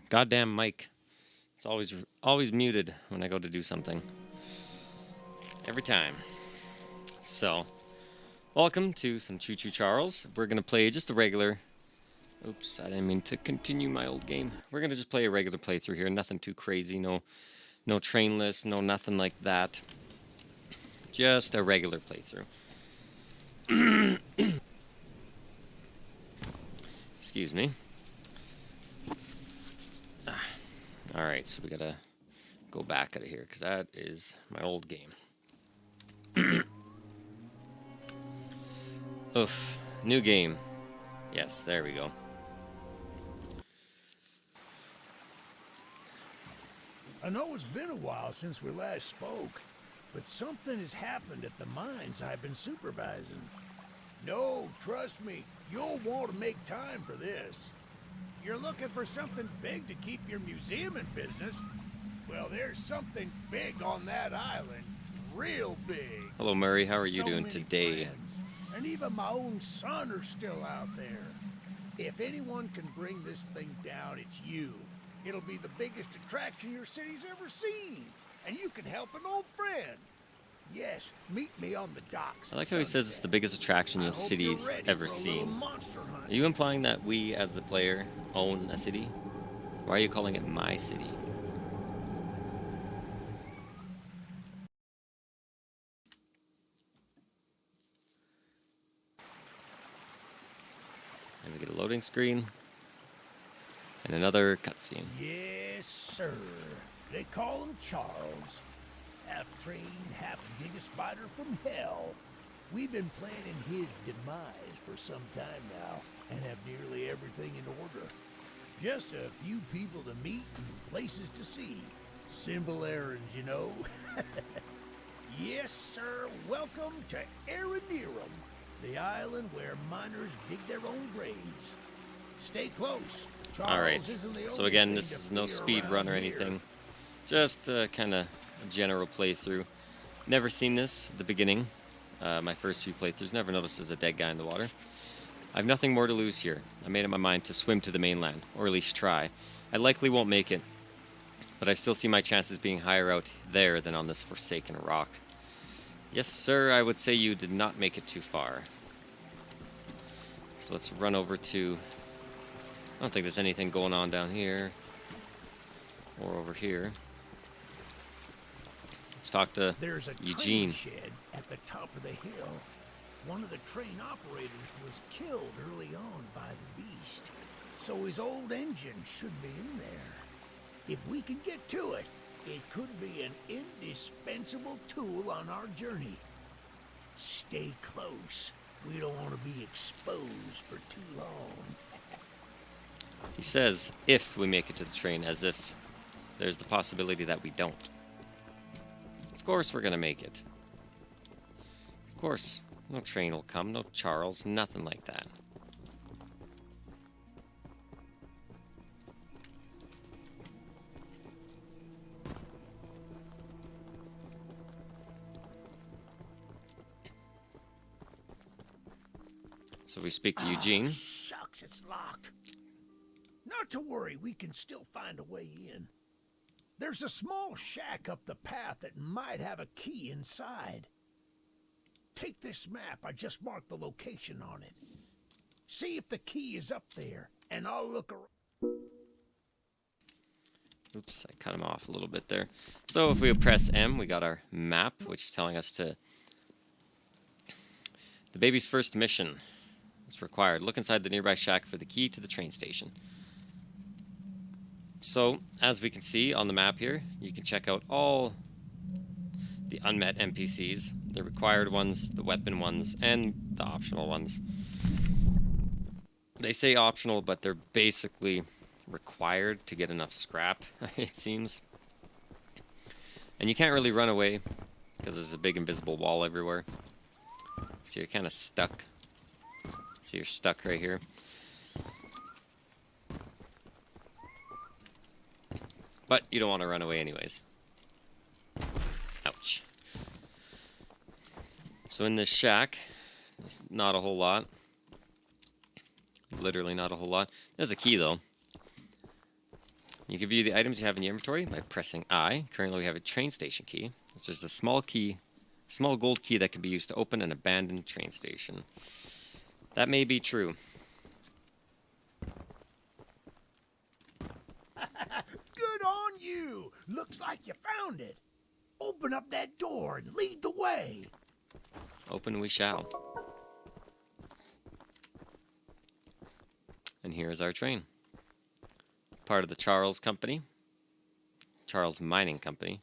goddamn mic. It's always muted when I go to do something. Every time. So, welcome to some Choo Choo Charles. We're gonna play just a regular. Oops, I didn't mean to continue my old game. We're gonna just play a regular playthrough here. Nothing too crazy. No train list. No nothing like that. Just a regular playthrough. Excuse me. Alright, so we gotta go back out of here, because that is my old game. Oof. New game. Yes, there we go. I know it's been a while since we last spoke, but something has happened at the mines I've been supervising. No, trust me, you'll want to make time for this. You're looking for something big to keep your museum in business? Well, there's something big on that island. Real big. Hello, Murray. How are you So doing many today? friends, and even my own son are still out there. If anyone can bring this thing down, it's you. It'll be the biggest attraction your city's ever seen. And you can help an old friend. Yes, meet me on the docks. I like how he says it's the biggest attraction your city's ever seen. Are you implying that we, as the player, own a city? Why are you calling it my city? And we get a loading screen. And another cutscene. Yes, sir. They call him Charles. Half trained, half GIGA SPIDER from hell. We've been planning his demise for some time now, and have nearly everything in order. Just a few people to meet and places to see. Simple errands, you know. Yes, sir. Welcome to Aranerum, the island where miners dig their own graves. Stay close. Alright, so again, this is no speed run or anything. Just kind of a general playthrough. Never seen this at the beginning. My first few playthroughs. Never noticed there's a dead guy in the water. I have nothing more to lose here. I made up my mind to swim to the mainland, or at least try. I likely won't make it, but I still see my chances being higher out there than on this forsaken rock. Yes, sir, I would say you did not make it too far. So let's run over to... I don't think there's anything going on down here. Or over here. Let's talk to There's a Eugene. train shed at the top of the hill. One of the train operators was killed early on by the beast, so his old engine should be in there. If we can get to it, it could be an indispensable tool on our journey. Stay close. We don't want to be exposed for too long. He says, if we make it to the train, as if there's the possibility that we don't. Of course we're gonna make it. Of course. No train will come, no Charles, nothing like that. So we speak to Eugene. Shucks, it's locked. Not to worry, we can still find a way in. There's a small shack up the path that might have a key inside. Take this map, I just marked the location on it. See if the key is up there, and I'll look around. Oops, I cut him off a little bit there. So if we press M, we got our map, which is telling us to... The baby's first mission is required. Look inside the nearby shack for the key to the train station. So, as we can see on the map here, you can check out all the unmet NPCs, the required ones, the weapon ones, and the optional ones. They say optional, but they're basically required to get enough scrap, it seems. And you can't really run away, because there's a big invisible wall everywhere. So you're kind of stuck. So you're stuck right here. But you don't want to run away anyways. Ouch. So in this shack, there's not a whole lot. Literally not a whole lot. There's a key though. You can view the items you have in your inventory by pressing I. Currently we have a train station key. It's just a small key, small gold key that can be used to open an abandoned train station. That may be true. Good on you! Looks like you found it. Open up that door and lead the way. Open we shall. And here is our train. Part of the Charles Company. Charles Mining Company.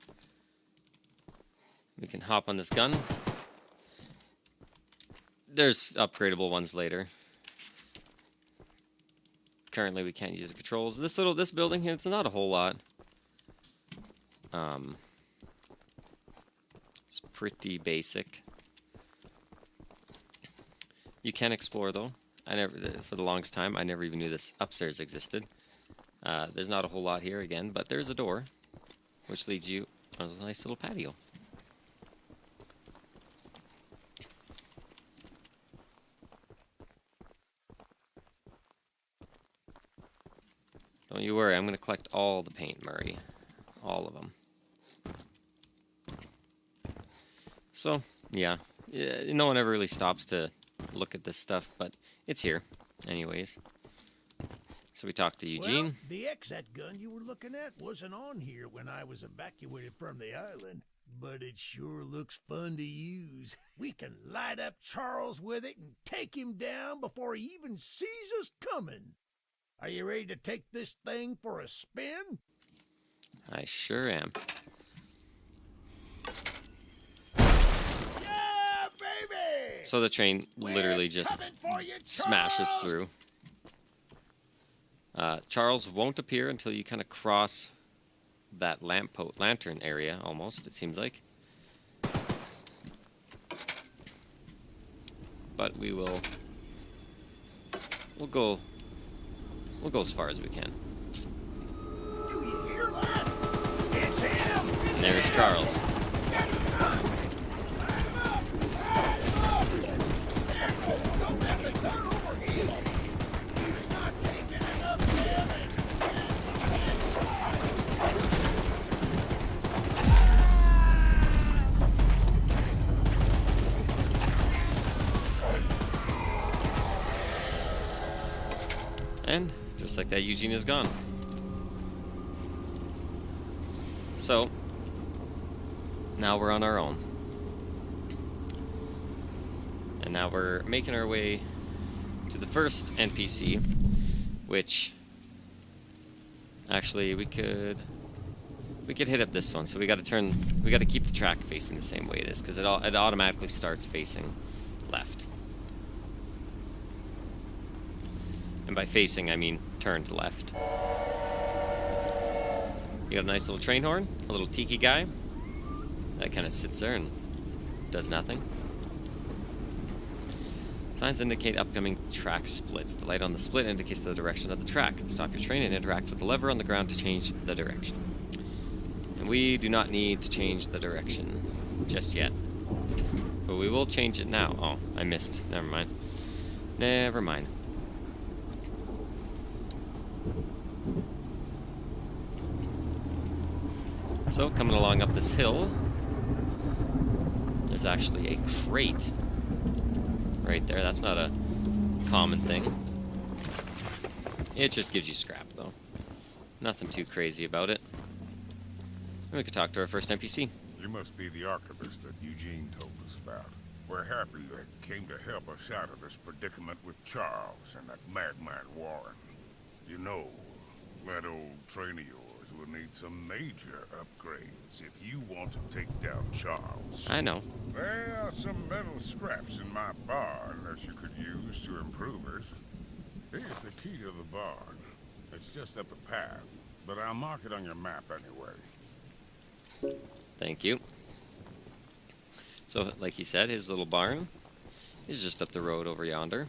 We can hop on this gun. There's upgradable ones later. Currently we can't use the controls. This building here, it's not a whole lot. It's pretty basic. You can explore though. For the longest time, I never even knew this upstairs existed. There's not a whole lot here again, but there's a door, which leads you on a nice little patio. Don't you worry, I'm going to collect all the paint, Murray. All of them. So, yeah. No one ever really stops to look at this stuff, but it's here anyways. So we talked to Eugene. Well, the XZ gun you were looking at wasn't on here when I was evacuated from the island, but it sure looks fun to use. We can light up Charles with it and take him down before he even sees us coming. Are you ready to take this thing for a spin? I sure am. Yeah, baby! So the train literally just smashes through. Charles won't appear until you kind of cross that lantern area, almost, it seems like. But we'll go as far as we can. Do you hear that? It's him! And there's Charles. And just like that, Eugene is gone. So now we're on our own. And now we're making our way to the first NPC, which actually we could hit up this one. So we got to keep the track facing the same way it is, because it automatically starts facing left. And by facing, I mean turned left. You got a nice little train horn, a little tiki guy that kind of sits there and does nothing. Signs indicate upcoming track splits. The light on the split indicates the direction of the track. Stop your train and interact with the lever on the ground to change the direction. And we do not need to change the direction just yet. But we will change it now. Oh, I missed. Never mind. Never mind. So, coming along up this hill, there's actually a crate right there. That's not a common thing. It just gives you scrap, though. Nothing too crazy about it. And we could talk to our first NPC. You must be the archivist that Eugene told us about. We're happy you came to help us out of this predicament with Charles and that madman Warren. You know, that old train of yours will need some major upgrades if you want to take down Charles. I know. There are some metal scraps in my barn that you could use to improve it. Here's the key to the barn. It's just up a path, but I'll mark it on your map anyway. Thank you. So, like he said, his little barn is just up the road over yonder.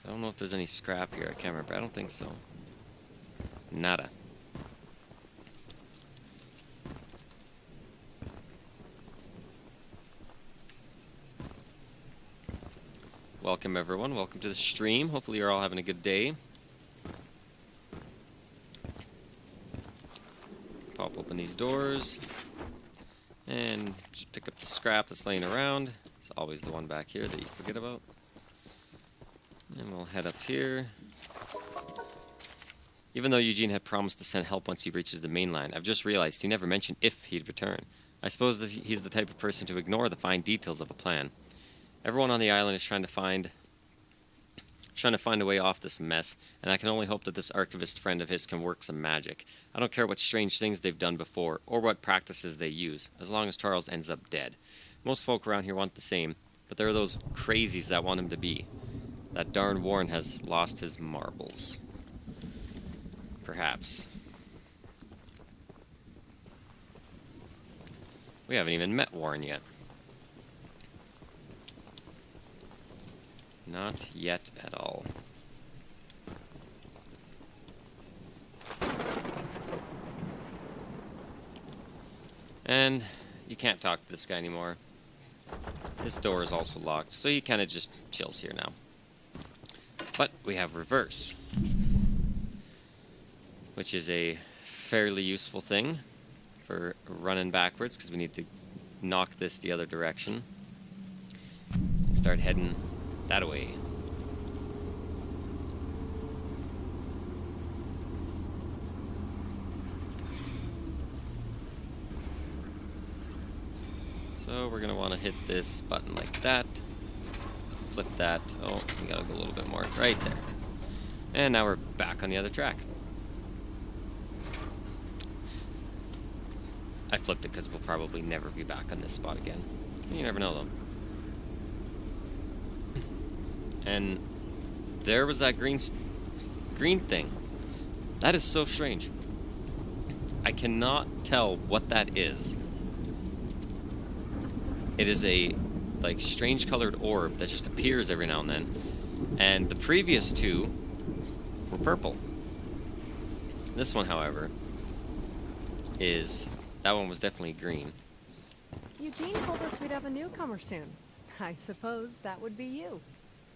I don't know if there's any scrap here. I can't remember. I don't think so. Nada. Welcome, everyone. Welcome to the stream. Hopefully you're all having a good day. these doors. And just pick up the scrap that's laying around. It's always the one back here that you forget about. And we'll head up here. Even though Eugene had promised to send help once he reaches the mainland, I've just realized he never mentioned if he'd return. I suppose that he's the type of person to ignore the fine details of a plan. Everyone on the island is trying to find a way off this mess, and I can only hope that this archivist friend of his can work some magic. I don't care what strange things they've done before, or what practices they use, as long as Charles ends up dead. Most folk around here want the same, but there are those crazies that want him to be. That darn Warren has lost his marbles. Perhaps. We haven't even met Warren yet. Not yet at all. And you can't talk to this guy anymore. This door is also locked, so he kind of just chills here now. But we have reverse, which is a fairly useful thing for running backwards, because we need to knock this the other direction and start heading that way. So we're going to want to hit this button like that. Flip that. Oh, we got to go a little bit more. Right there. And now we're back on the other track. I flipped it because we'll probably never be back on this spot again. You never know, though. And there was that green thing. That is so strange. I cannot tell what that is. It is a strange colored orb that just appears every now and then. And the previous two were purple. This one, however, that one was definitely green. Eugene told us we'd have a newcomer soon. I suppose that would be you.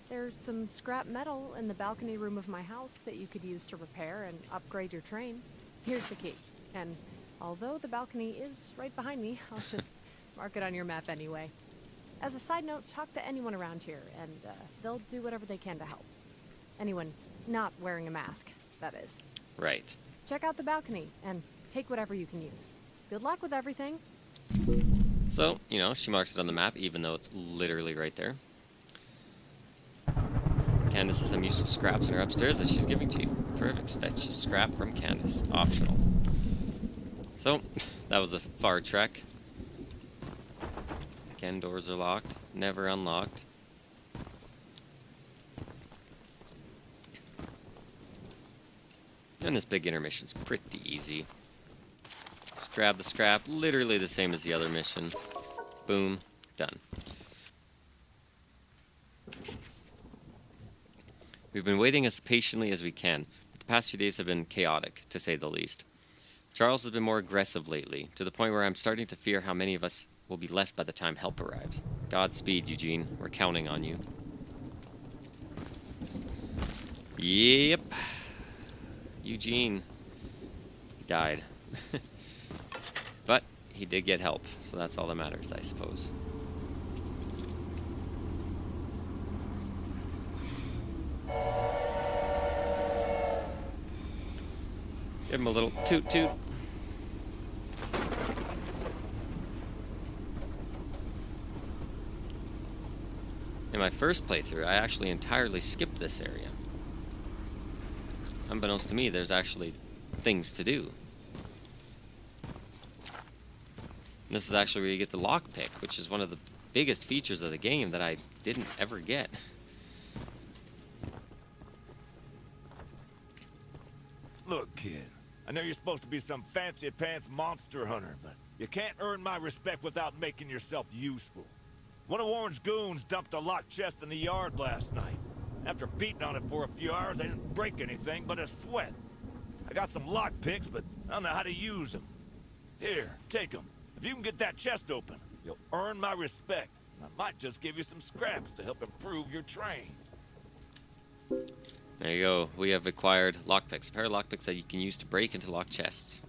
There's some scrap metal in the balcony room of my house that you could use to repair and upgrade your train. Here's the key. And although the balcony is right behind me, I'll just mark it on your map anyway. As a side note, talk to anyone around here, and they'll do whatever they can to help. Anyone not wearing a mask, that is. Right. Check out the balcony, and take whatever you can use. Good luck with everything. So, she marks it on the map, even though it's literally right there. Candace has some useful scraps in her upstairs that she's giving to you. Perfect. Fetch a scrap from Candace. Optional. So, that was a far trek. Again, doors are locked. Never unlocked. And this big intermission's pretty easy. Just grab the scrap. Literally the same as the other mission. Boom. Done. We've been waiting as patiently as we can, but the past few days have been chaotic, to say the least. Charles has been more aggressive lately, to the point where I'm starting to fear how many of us will be left by the time help arrives. Godspeed, Eugene. We're counting on you. Yep. Eugene died. But he did get help, so that's all that matters, I suppose. Give him a little toot toot. In my first playthrough, I actually entirely skipped this area. Unbeknownst to me, there's actually things to do. And this is actually where you get the lockpick, which is one of the biggest features of the game that I didn't ever get. Look, kid, I know you're supposed to be some fancy-pants monster hunter, but you can't earn my respect without making yourself useful. One of Warren's goons dumped a locked chest in the yard last night. After beating on it for a few hours, I didn't break anything but a sweat. I got some lockpicks, but I don't know how to use them. Here, take them. If you can get that chest open, you'll earn my respect. And I might just give you some scraps to help improve your train. There you go. We have acquired lockpicks. A pair of lockpicks that you can use to break into locked chests.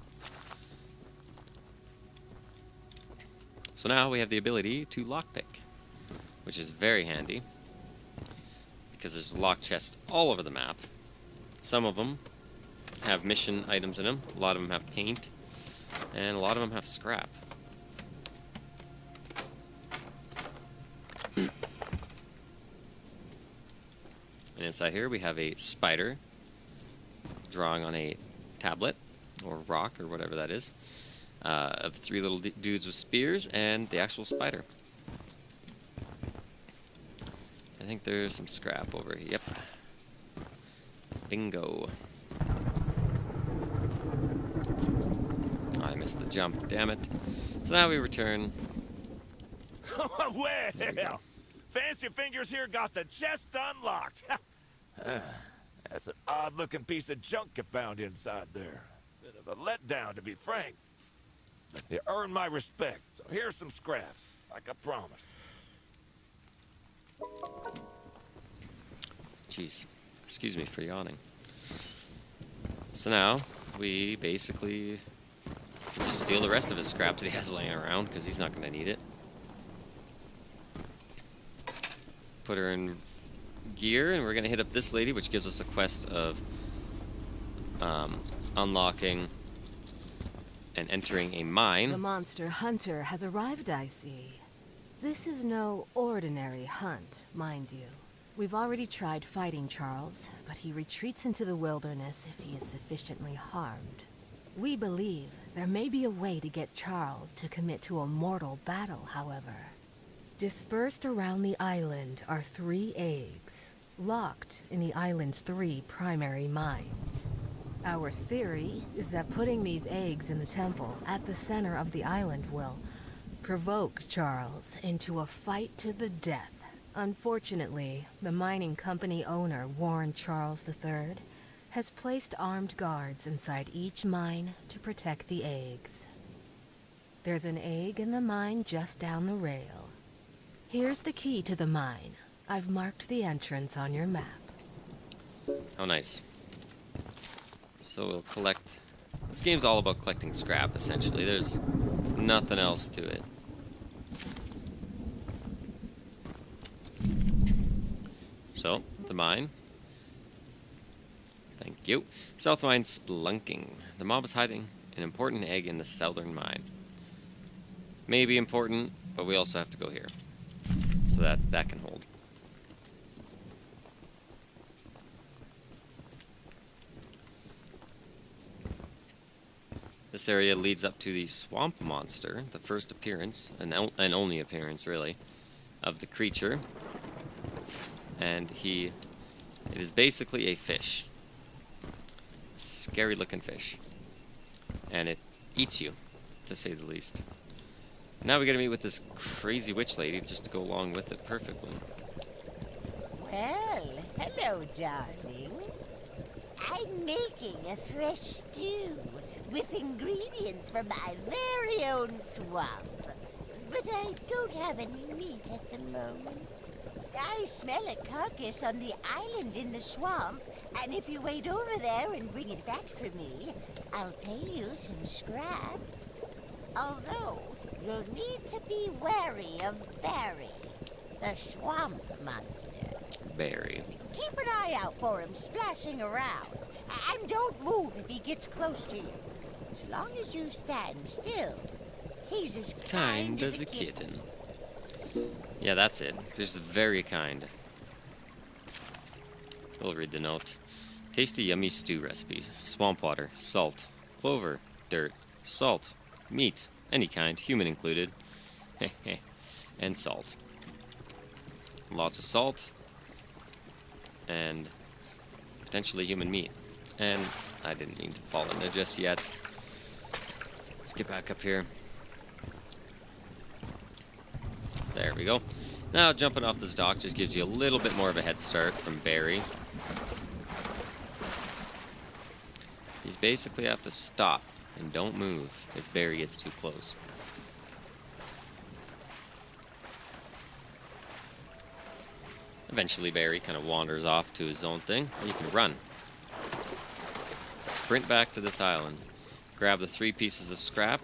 So now we have the ability to lockpick, which is very handy because there's lock chests all over the map. Some of them have mission items in them, a lot of them have paint, and a lot of them have scrap. And inside here we have a spider drawing on a tablet or rock or whatever that is, of three little dudes with spears and the actual spider. I think there's some scrap over here. Yep. Bingo. Oh, I missed the jump, damn it. So now we return. Well, Fancy Fingers here got the chest unlocked. That's an odd-looking piece of junk you found inside there. Bit of a letdown, to be frank. But you earned my respect, so here's some scraps, like I promised. Jeez, excuse me for yawning. So now we basically just steal the rest of his scrap that he has laying around because he's not going to need it. Put her in gear, and we're going to hit up this lady, which gives us a quest of unlocking and entering a mine. The monster hunter has arrived, I see. This is no ordinary hunt, mind you. We've already tried fighting Charles, but he retreats into the wilderness if he is sufficiently harmed. We believe there may be a way to get Charles to commit to a mortal battle, however. Dispersed around the island are 3 eggs, locked in the island's 3 primary mines. Our theory is that putting these eggs in the temple at the center of the island will provoke Charles into a fight to the death. Unfortunately, the mining company owner, Warren Charles III, has placed armed guards inside each mine to protect the eggs. There's an egg in the mine just down the rail. Here's the key to the mine. I've marked the entrance on your map. Oh, nice. So we'll collect... This game's all about collecting scrap, essentially. There's nothing else to it. So, the mine. Thank you. South mine spelunking. The mob is hiding an important egg in the southern mine. May be important, but we also have to go here. So that can hold. This area leads up to the swamp monster, the first appearance, and only appearance, really, of the creature. And it is basically a fish. A scary looking fish. And it eats you, to say the least. Now we gotta meet with this crazy witch lady just to go along with it perfectly. Well, hello, darling. I'm making a fresh stew with ingredients from my very own swamp. But I don't have any meat at the moment. I smell a carcass on the island in the swamp, and if you wait over there and bring it back for me, I'll pay you some scraps. Although, you'll need to be wary of Barry, the swamp monster. Barry. Keep an eye out for him splashing around, and don't move if he gets close to you. As long as you stand still, he's as kind as a kitten. Yeah, that's it. Just very kind. We'll read the note. Tasty, yummy stew recipe. Swamp water, salt, clover, dirt, salt, meat, any kind, human included, and salt. Lots of salt, and potentially human meat. And I didn't mean to fall in there just yet. Let's get back up here. There we go. Now, jumping off this dock just gives you a little bit more of a head start from Barry. You basically have to stop and don't move if Barry gets too close. Eventually, Barry kind of wanders off to his own thing, and you can run. Sprint back to this island. Grab the 3 pieces of scrap.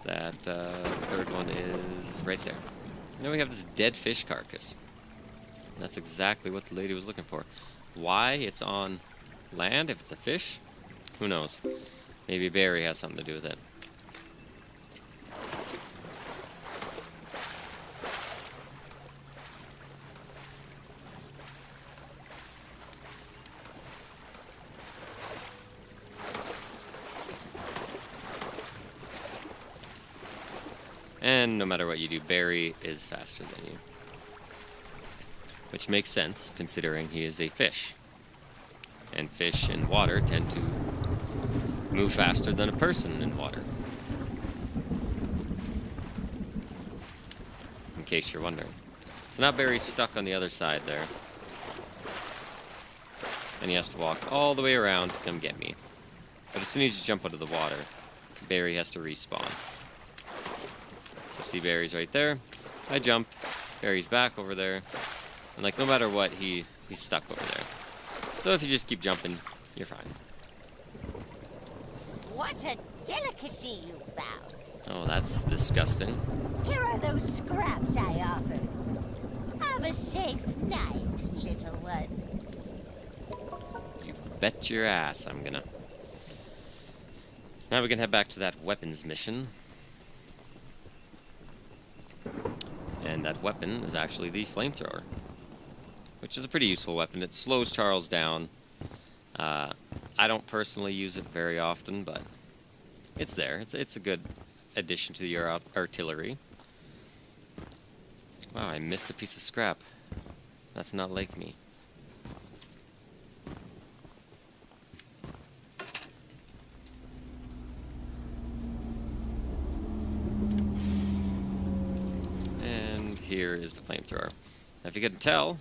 that third one is right there. Now we have this dead fish carcass. And that's exactly what the lady was looking for. Why it's on land, if it's a fish, who knows? Maybe Barry has something to do with it. And no matter what you do, Barry is faster than you. Which makes sense, considering he is a fish. And fish in water tend to move faster than a person in water. In case you're wondering. So now Barry's stuck on the other side there. And he has to walk all the way around to come get me. But as soon as you jump out of the water, Barry has to respawn. So see, Barry's right there. I jump. Barry's back over there. And like no matter what, he's stuck over there. So if you just keep jumping, you're fine. What a delicacy you found. Oh, that's disgusting. Here are those scraps I offered. Have a safe night, little one. You bet your ass I'm gonna. Now we can head back to that weapons mission. And that weapon is actually the flamethrower, which is a pretty useful weapon. It slows Charles down. I don't personally use it very often, but it's there. It's a good addition to your artillery. Wow, I missed a piece of scrap. That's not like me. And here is the flamethrower. Now, if you couldn't tell,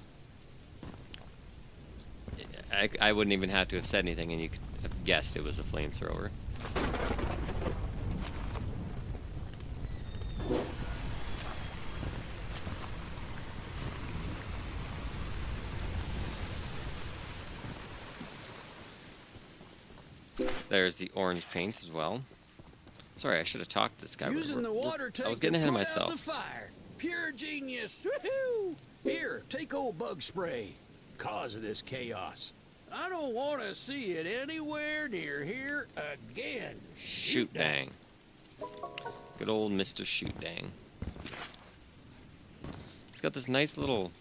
I wouldn't even have to have said anything, and you could have guessed it was a flamethrower. There's the orange paint as well. Sorry, I should have talked to this guy. Using the water tank I was getting ahead of to put out myself. the fire. Pure genius. Woohoo! Here, take old bug spray. Cause of this chaos. I don't want to see it anywhere near here again. Shoot dang. Good old Mr. Shoot dang. He's got this nice little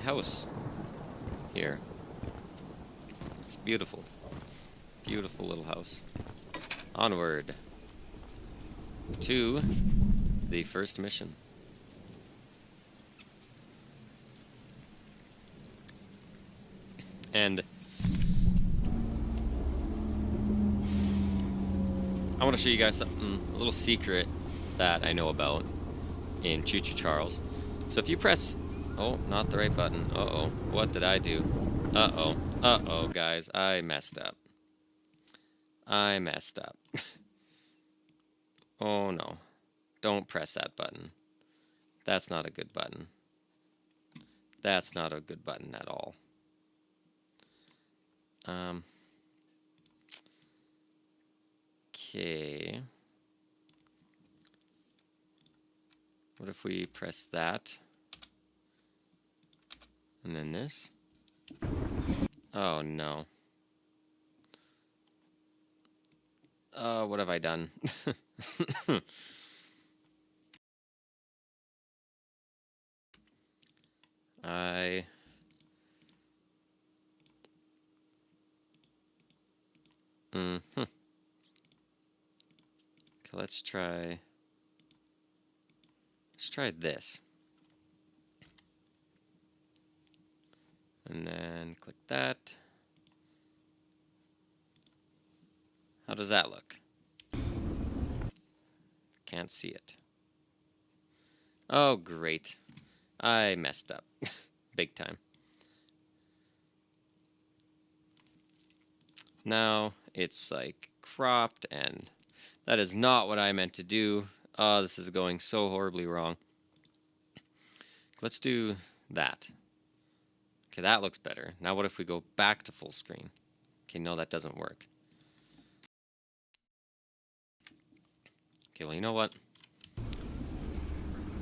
house here. It's beautiful. Beautiful little house. Onward to the first mission. And I want to show you guys something, a little secret that I know about in Choo Choo Charles. So if you press, oh, not the right button. Uh-oh, what did I do? Uh-oh, guys, I messed up. I messed up. Oh no, don't press that button. That's not a good button. That's not a good button at all. Okay. What if we press that? And then this? Oh no. Oh, what have I done? Okay, let's try this. And then click that. How does that look? Can't see it. Oh, great. I messed up. Big time. Now it's like cropped, and that is not what I meant to do. Oh, this is going so horribly wrong. Let's do that. Okay, that looks better. Now what if we go back to full screen? Okay, no, that doesn't work. Okay, well, you know what?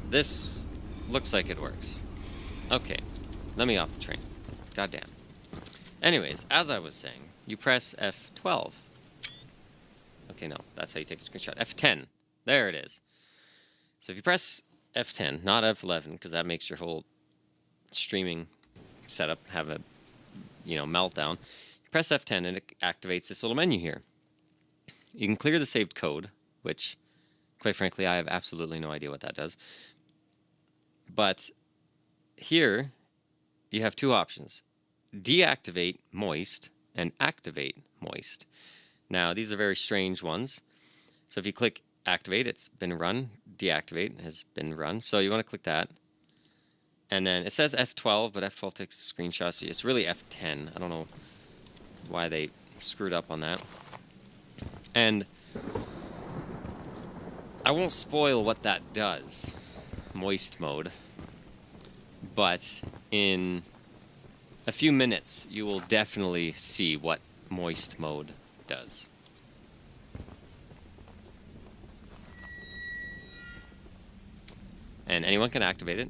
This looks like it works. Okay, let me off the train. Goddamn. Anyways, as I was saying, you press F12. Okay, no, that's how you take a screenshot. F10. There it is. So if you press F10, not F11, because that makes your whole streaming setup have a, meltdown. You press F10 and it activates this little menu here. You can clear the saved code, which, quite frankly, I have absolutely no idea what that does. But here, you have two options. Deactivate moist and activate moist. Now, these are very strange ones. So if you click activate, it's been run. Deactivate has been run. So you want to click that. And then it says F12, but F12 takes a screenshot. So it's really F10. I don't know why they screwed up on that. And I won't spoil what that does, moist mode. But in a few minutes, you will definitely see what moist mode does. And anyone can activate it.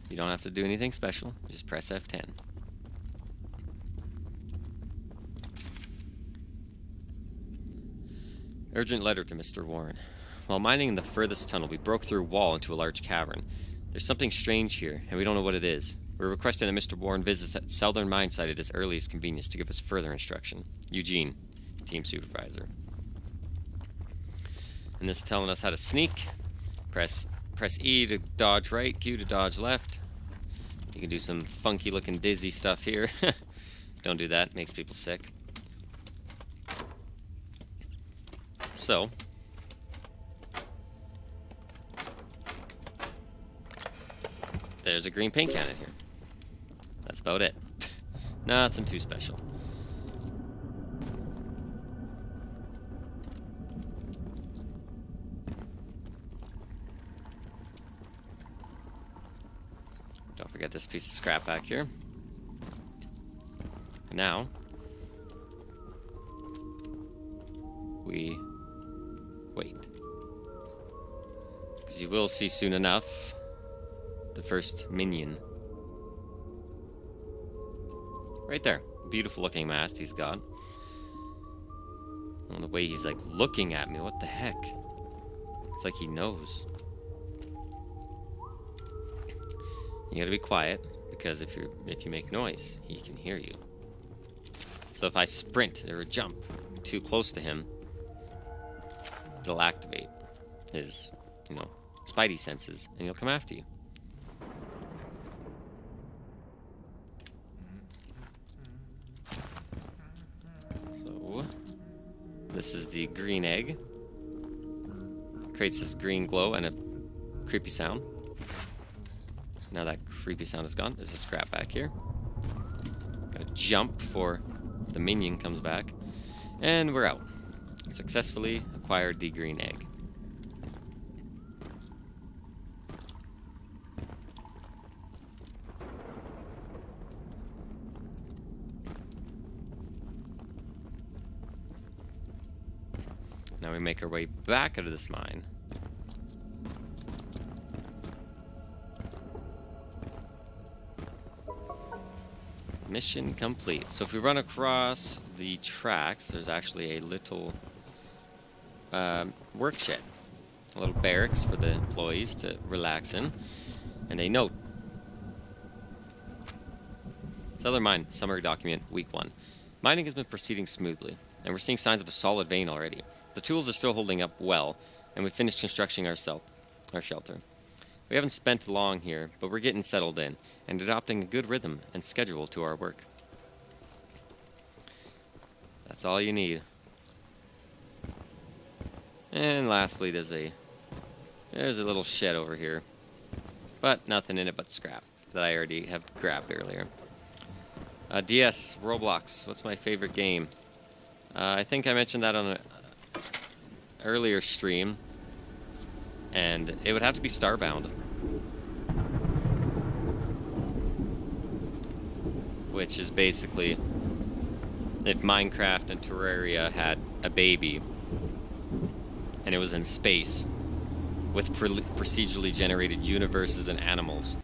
You don't have to do anything special. Just press F10. Urgent letter to Mr. Warren. While mining in the furthest tunnel, we broke through a wall into a large cavern. There's something strange here, and we don't know what it is. We're requesting that Mr. Warren visits at Southern Mine Site at his earliest convenience to give us further instruction. Eugene, Team Supervisor. And this is telling us how to sneak. Press E to dodge right, Q to dodge left. You can do some funky looking dizzy stuff here. Don't do that, makes people sick. So, there's a green paint cannon here. That's about it. Nothing too special. Don't forget this piece of scrap back here. And now, we wait. Because you will see soon enough the first minion. Right there. Beautiful looking mask he's got. And the way he's like looking at me, what the heck? It's like he knows. You gotta be quiet, because if you make noise, he can hear you. So if I sprint or jump too close to him, it'll activate his, spidey senses, and he'll come after you. So, this is the green egg. Creates this green glow and a creepy sound. Now that creepy sound is gone, there's a scrap back here. Gotta jump before the minion comes back. And we're out. Successfully acquired the green egg. Now we make our way back out of this mine. Mission complete. So if we run across the tracks, there's actually a little work shed. A little barracks for the employees to relax in. And a note. Southern Mine, summary document, week 1. Mining has been proceeding smoothly, and we're seeing signs of a solid vein already. The tools are still holding up well, and we finished constructing our shelter. We haven't spent long here, but we're getting settled in, and adopting a good rhythm and schedule to our work. That's all you need. And lastly, there's a little shed over here, but nothing in it but scrap that I already have grabbed earlier. DS, Roblox, what's my favorite game? I think I mentioned that on an earlier stream, and it would have to be Starbound. Which is basically if Minecraft and Terraria had a baby, and it was in space with procedurally generated universes and animals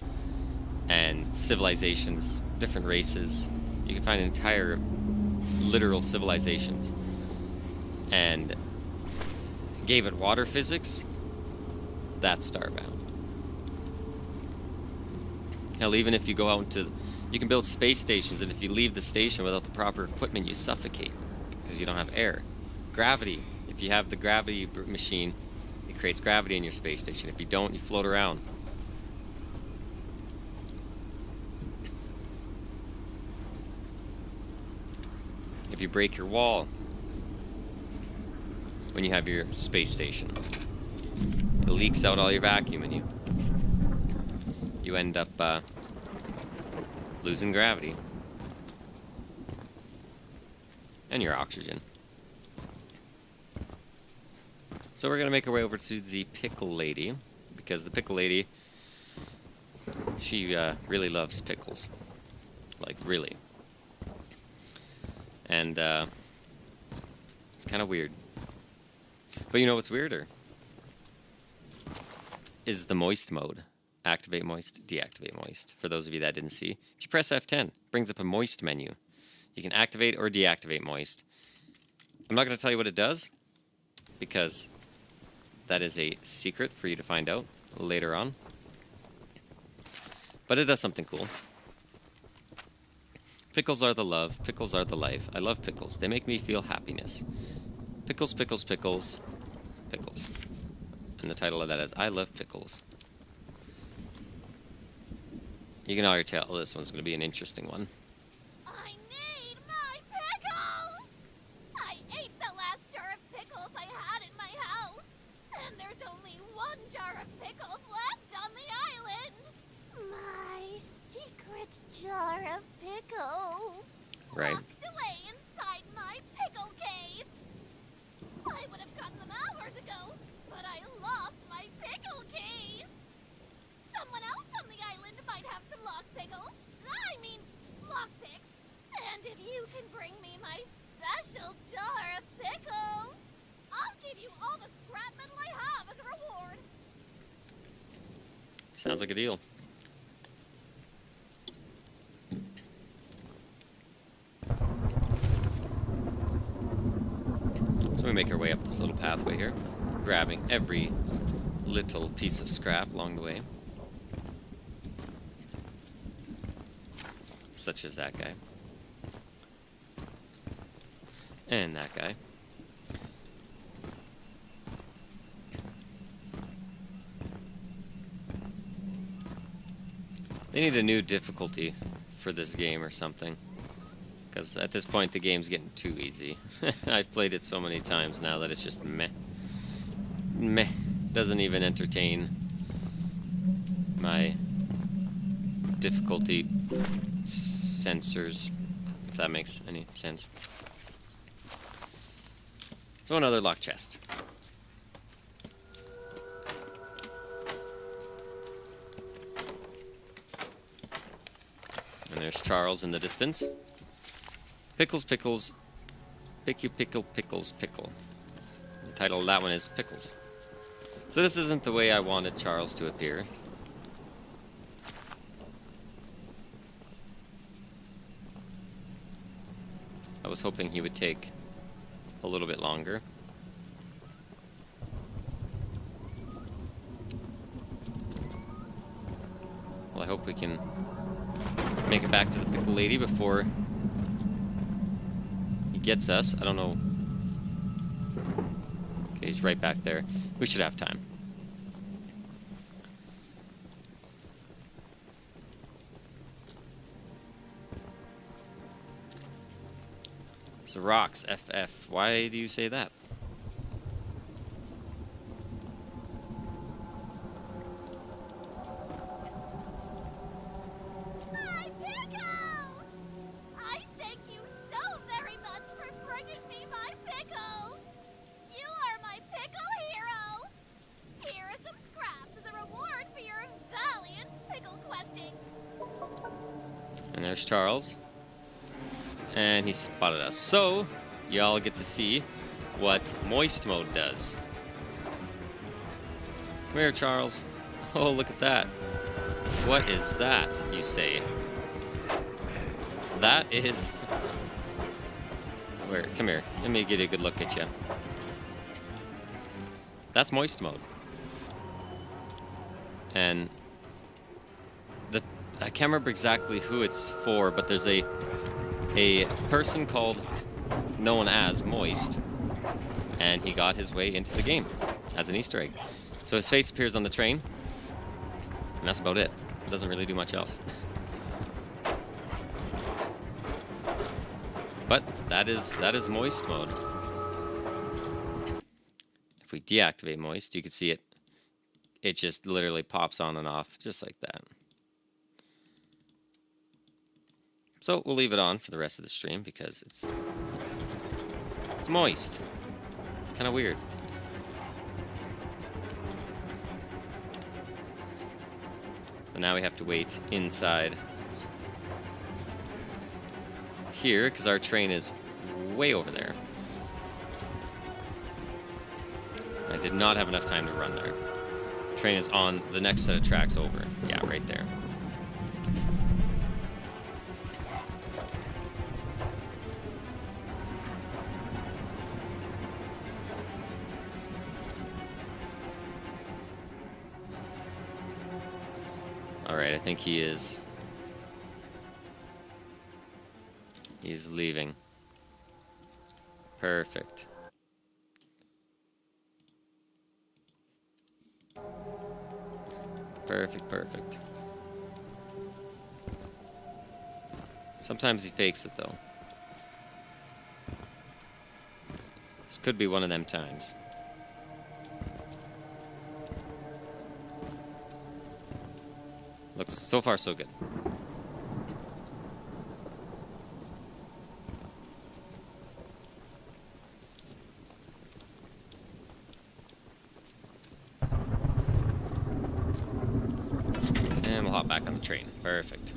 and civilizations, different races. You can find entire literal civilizations, and gave it water physics. That's Starbound. Hell, even if you go out into, you can build space stations, and if you leave the station without the proper equipment, you suffocate because you don't have air. Gravity. If you have the gravity machine, it creates gravity in your space station. If you don't, you float around. If you break your wall when you have your space station, it leaks out all your vacuum, and you end up losing gravity and your oxygen. So we're gonna make our way over to the Pickle Lady, because the Pickle Lady, she really loves pickles, like really. And it's kind of weird. But you know what's weirder? Is the moist mode. Activate moist, deactivate moist. For those of you that didn't see, if you press F10, it brings up a moist menu. You can activate or deactivate moist. I'm not going to tell you what it does, because that is a secret for you to find out later on. But it does something cool. Pickles are the love, pickles are the life. I love pickles. They make me feel happiness. Pickles, pickles, pickles, pickles. And the title of that is I Love Pickles. You can already tell this one's going to be an interesting one. I need my pickles! I ate the last jar of pickles I had in my house, and there's only one jar of pickles left on the island. My secret jar of pickles. Right. Locked away inside my pickle cave. I would have gotten them hours ago, but I lost my pickle cave. Someone else on the island might have some lock pickles. I mean, lockpicks. And if you can bring me my special jar of pickles, I'll give you all the scrap metal I have as a reward. Sounds like a deal. So we make our way up this little pathway here, grabbing every little piece of scrap along the way. Such as that guy. And that guy. They need a new difficulty for this game or something. Because at this point the game's getting too easy. I've played it so many times now that it's just meh. Meh. Doesn't even entertain my difficulty sensors, if that makes any sense. So another locked chest. And there's Charles in the distance. Pickles, pickles, picky, pickle, pickles, pickle. The title of that one is Pickles. So this isn't the way I wanted Charles to appear. I was hoping he would take a little bit longer. Well, I hope we can make it back to the Pickle Lady before he gets us. I don't know. Okay, he's right back there. We should have time. So rocks, FF. Why do you say that? My pickles! I thank you so very much for bringing me my pickles. You are my pickle hero. Here are some scraps as a reward for your valiant pickle questing. And there's Charles. And he spotted us. So, y'all get to see what moist mode does. Come here, Charles. Oh, look at that. What is that, you say? That is... Where? Come here. Let me get a good look at you. That's moist mode. And I can't remember exactly who it's for, but there's a person known as Moist, and he got his way into the game as an Easter egg. So his face appears on the train, and that's about it. It doesn't really do much else. But that is moist mode. If we deactivate moist, you can see it. It just literally pops on and off, just like that. So we'll leave it on for the rest of the stream because it's moist. It's kind of weird. But now we have to wait inside here because our train is way over there. I did not have enough time to run there. Train is on the next set of tracks over. Yeah, right there. Alright, I think he's leaving. Perfect. Perfect. Sometimes he fakes it, though. This could be one of them times. Looks so far so good. And we'll hop back on the train. Perfect.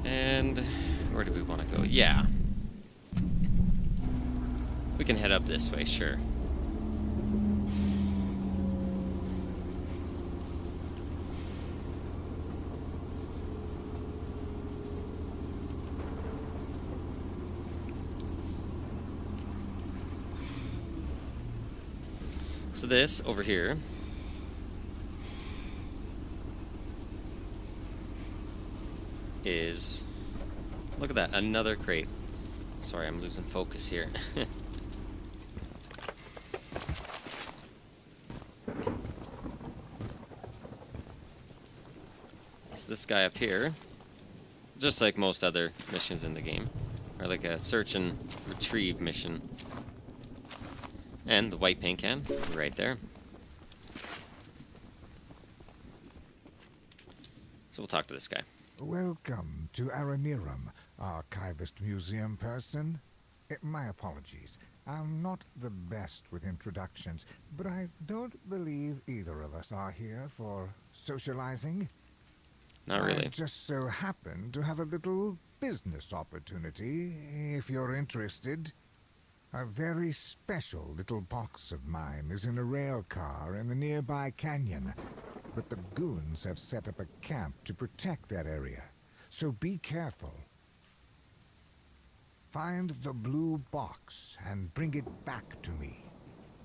And where do we want to go? Yeah. We can head up this way, sure. So this over here is, look at that, another crate. Sorry, I'm losing focus here. So this guy up here, just like most other missions in the game, are like a search and retrieve mission. And the white paint can, right there. So we'll talk to this guy. Welcome to Aranirum, Archivist Museum person. My apologies. I'm not the best with introductions, but I don't believe either of us are here for socializing. Not really. I just so happen to have a little business opportunity, if you're interested. A very special little box of mine is in a rail car in the nearby canyon, but the goons have set up a camp to protect that area, so be careful. Find the blue box and bring it back to me.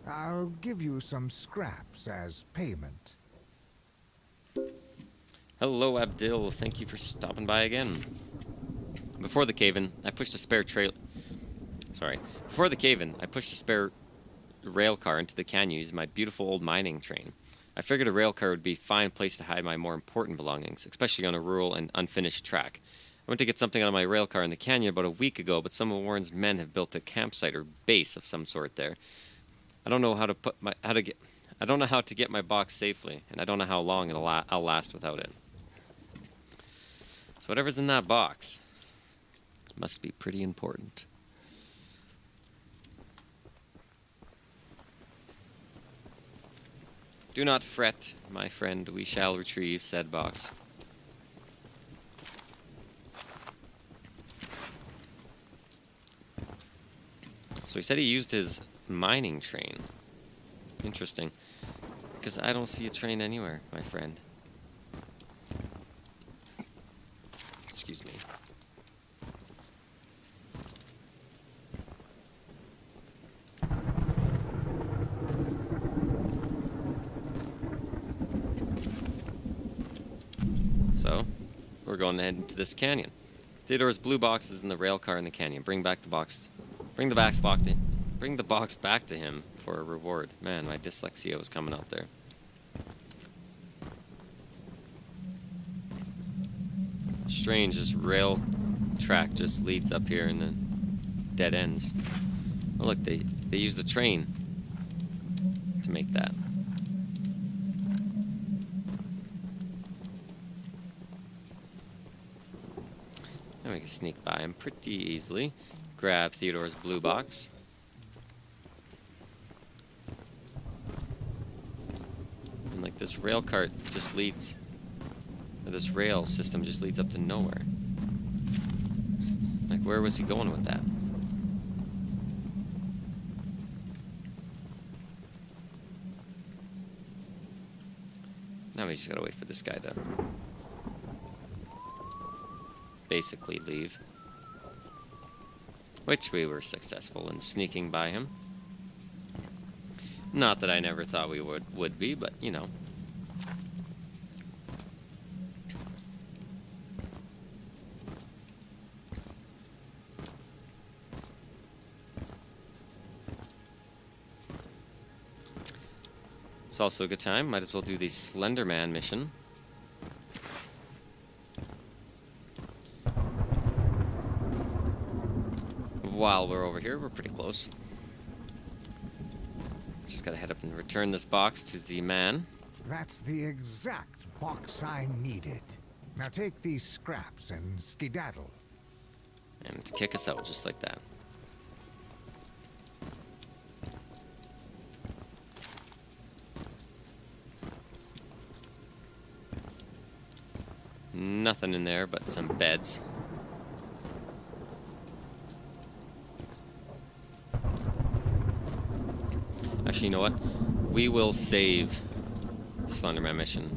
I'll give you some scraps as payment. Hello, Abdil. Thank you for stopping by again. Before the cave-in, I pushed a spare rail car into the canyon using my beautiful old mining train. I figured a rail car would be a fine place to hide my more important belongings, especially on a rural and unfinished track. I went to get something out of my rail car in the canyon about a week ago, but some of Warren's men have built a campsite or base of some sort there. I don't know how to get my box safely, and I don't know how long I'll last without it. So whatever's in that box must be pretty important. Do not fret, my friend. We shall retrieve said box. So he said he used his mining train. Interesting. Because I don't see a train anywhere, my friend. Excuse me. So, we're going to head into this canyon. Theodore's blue box is in the rail car in the canyon. Bring back the box. Bring the box back to him for a reward. Man, my dyslexia was coming out there. Strange, this rail track just leads up here and then dead ends. Oh look, they used a train to make that. And we can sneak by him pretty easily. Grab Theodore's blue box. And like this rail cart just leads, or this rail system just leads up to nowhere. Like where was he going with that? Now we just gotta wait for this guy to basically leave. Which we were successful in sneaking by him. Not that I never thought we would be, but you know. It's also a good time. Might as well do the Slender Man mission. While we're over here, we're pretty close. Just gotta head up and return this box to the man. That's the exact box I needed. Now take these scraps and skedaddle. And to kick us out just like that. Nothing in there but some beds. Actually, you know what? We will save the Slenderman mission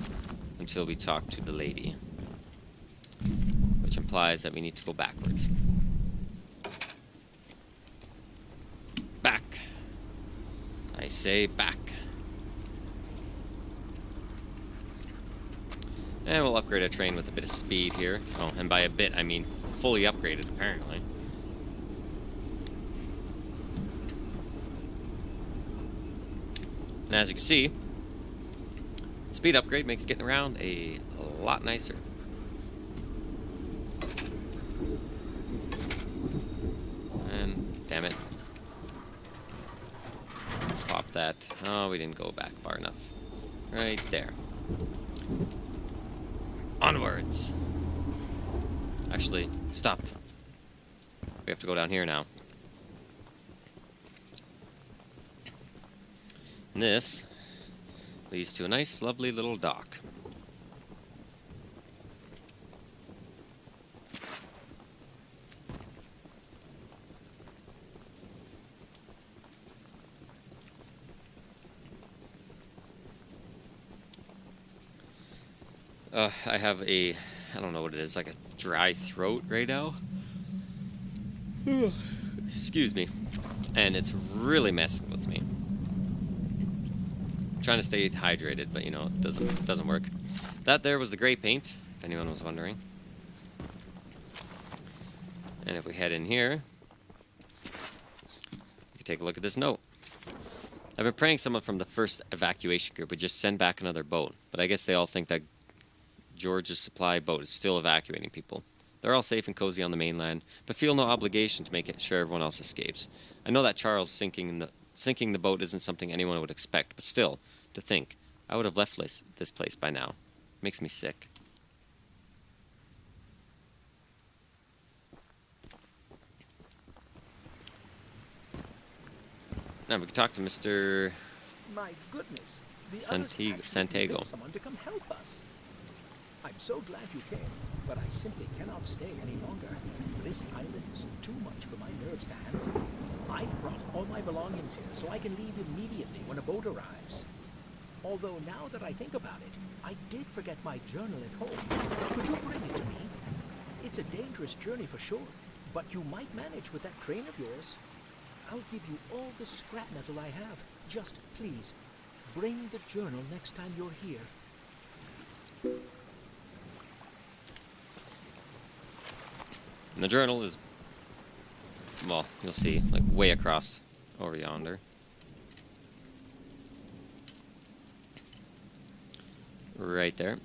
until we talk to the lady. Which implies that we need to go backwards. Back. I say back. And we'll upgrade our train with a bit of speed here. Oh, and by a bit, I mean fully upgraded, apparently. And as you can see, speed upgrade makes getting around a lot nicer. And, damn it. Pop that. Oh, we didn't go back far enough. Right there. Onwards. Actually, stop. We have to go down here now. And this leads to a nice, lovely little dock. I have a, I don't know what it is, like a dry throat right now. Excuse me. And it's really messing with me. I'm trying to stay hydrated, but you know, it doesn't work. That there was the gray paint, if anyone was wondering. And if we head in here, we can take a look at this note. I've been praying someone from the first evacuation group would just send back another boat, but I guess they all think that George's supply boat is still evacuating people. They're all safe and cozy on the mainland, but feel no obligation to make sure everyone else escapes. I know that Charles sinking the boat isn't something anyone would expect, but still, to think, I would have left this place by now. Makes me sick. Now we can talk to Mr. My goodness, The others actually Santiago. convinced someone to come help us. I'm so glad you came, but I simply cannot stay any longer. This island is too much for my nerves to handle. I've brought all my belongings here so I can leave immediately when a boat arrives. Although now that I think about it, I did forget my journal at home. Could you bring it to me? It's a dangerous journey for sure, but you might manage with that train of yours. I'll give you all the scrap metal I have. Just please, bring the journal next time you're here. And the journal is, well, you'll see, like way across over yonder. Right there.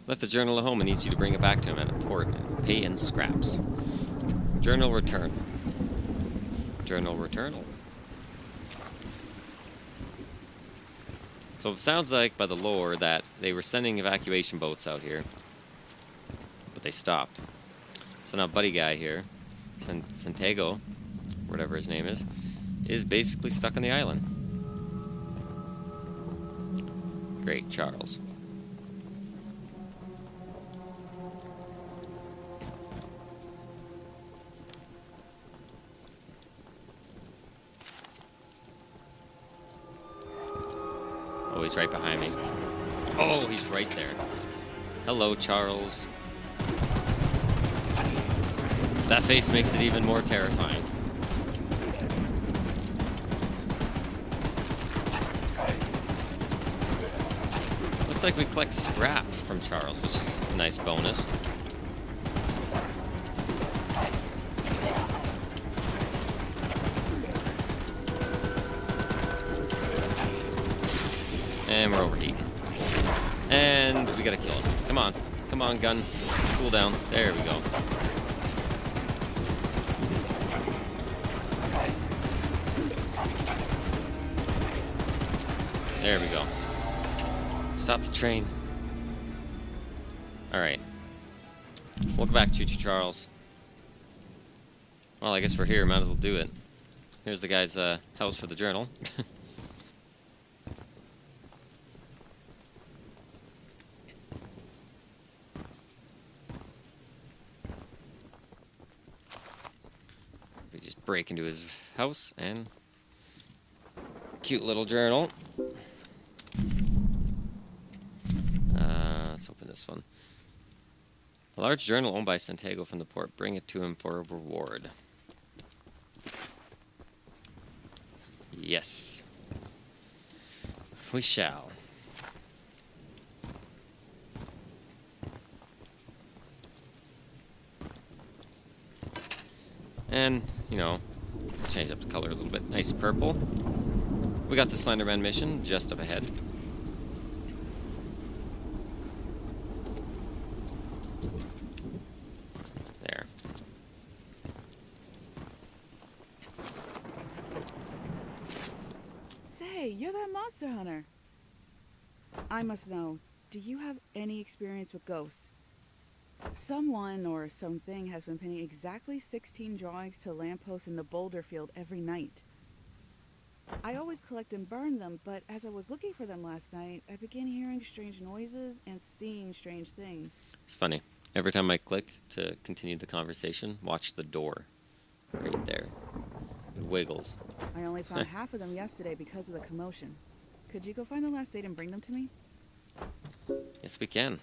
Left the journal at home and needs you to bring it back to him at a port and pay in scraps. Journal return. Journal returnal. So it sounds like by the lore that they were sending evacuation boats out here, but they stopped. So now buddy guy here, Santiago, whatever his name is basically stuck on the island. Great, Charles. Oh, he's right behind me. Oh, he's right there. Hello, Charles. That face makes it even more terrifying. Looks like we collect scrap from Charles, which is a nice bonus. And we're overheating. And we gotta kill him. Come on. Come on, gun. Cool down. There we go. There we go. Stop the train. Alright. Welcome back, Choo Choo Charles. Well, I guess we're here. Might as well do it. Here's the guy's house for the journal. We just break into his house and cute little journal. Let's open this one. A large journal owned by Santiago from the port. Bring it to him for a reward. Yes. We shall. And, you know, change up the color a little bit. Nice purple. We got the Slenderman mission just up ahead. There. Say, you're that monster hunter. I must know, do you have any experience with ghosts? Someone or something has been pinning exactly 16 drawings to lampposts in the boulder field every night. I always collect and burn them, but as I was looking for them last night, I began hearing strange noises and seeing strange things. It's funny. Every time I click to continue the conversation, watch the door. Right there. It wiggles. I only found half of them yesterday because of the commotion. Could you go find the last date and bring them to me? Yes, we can.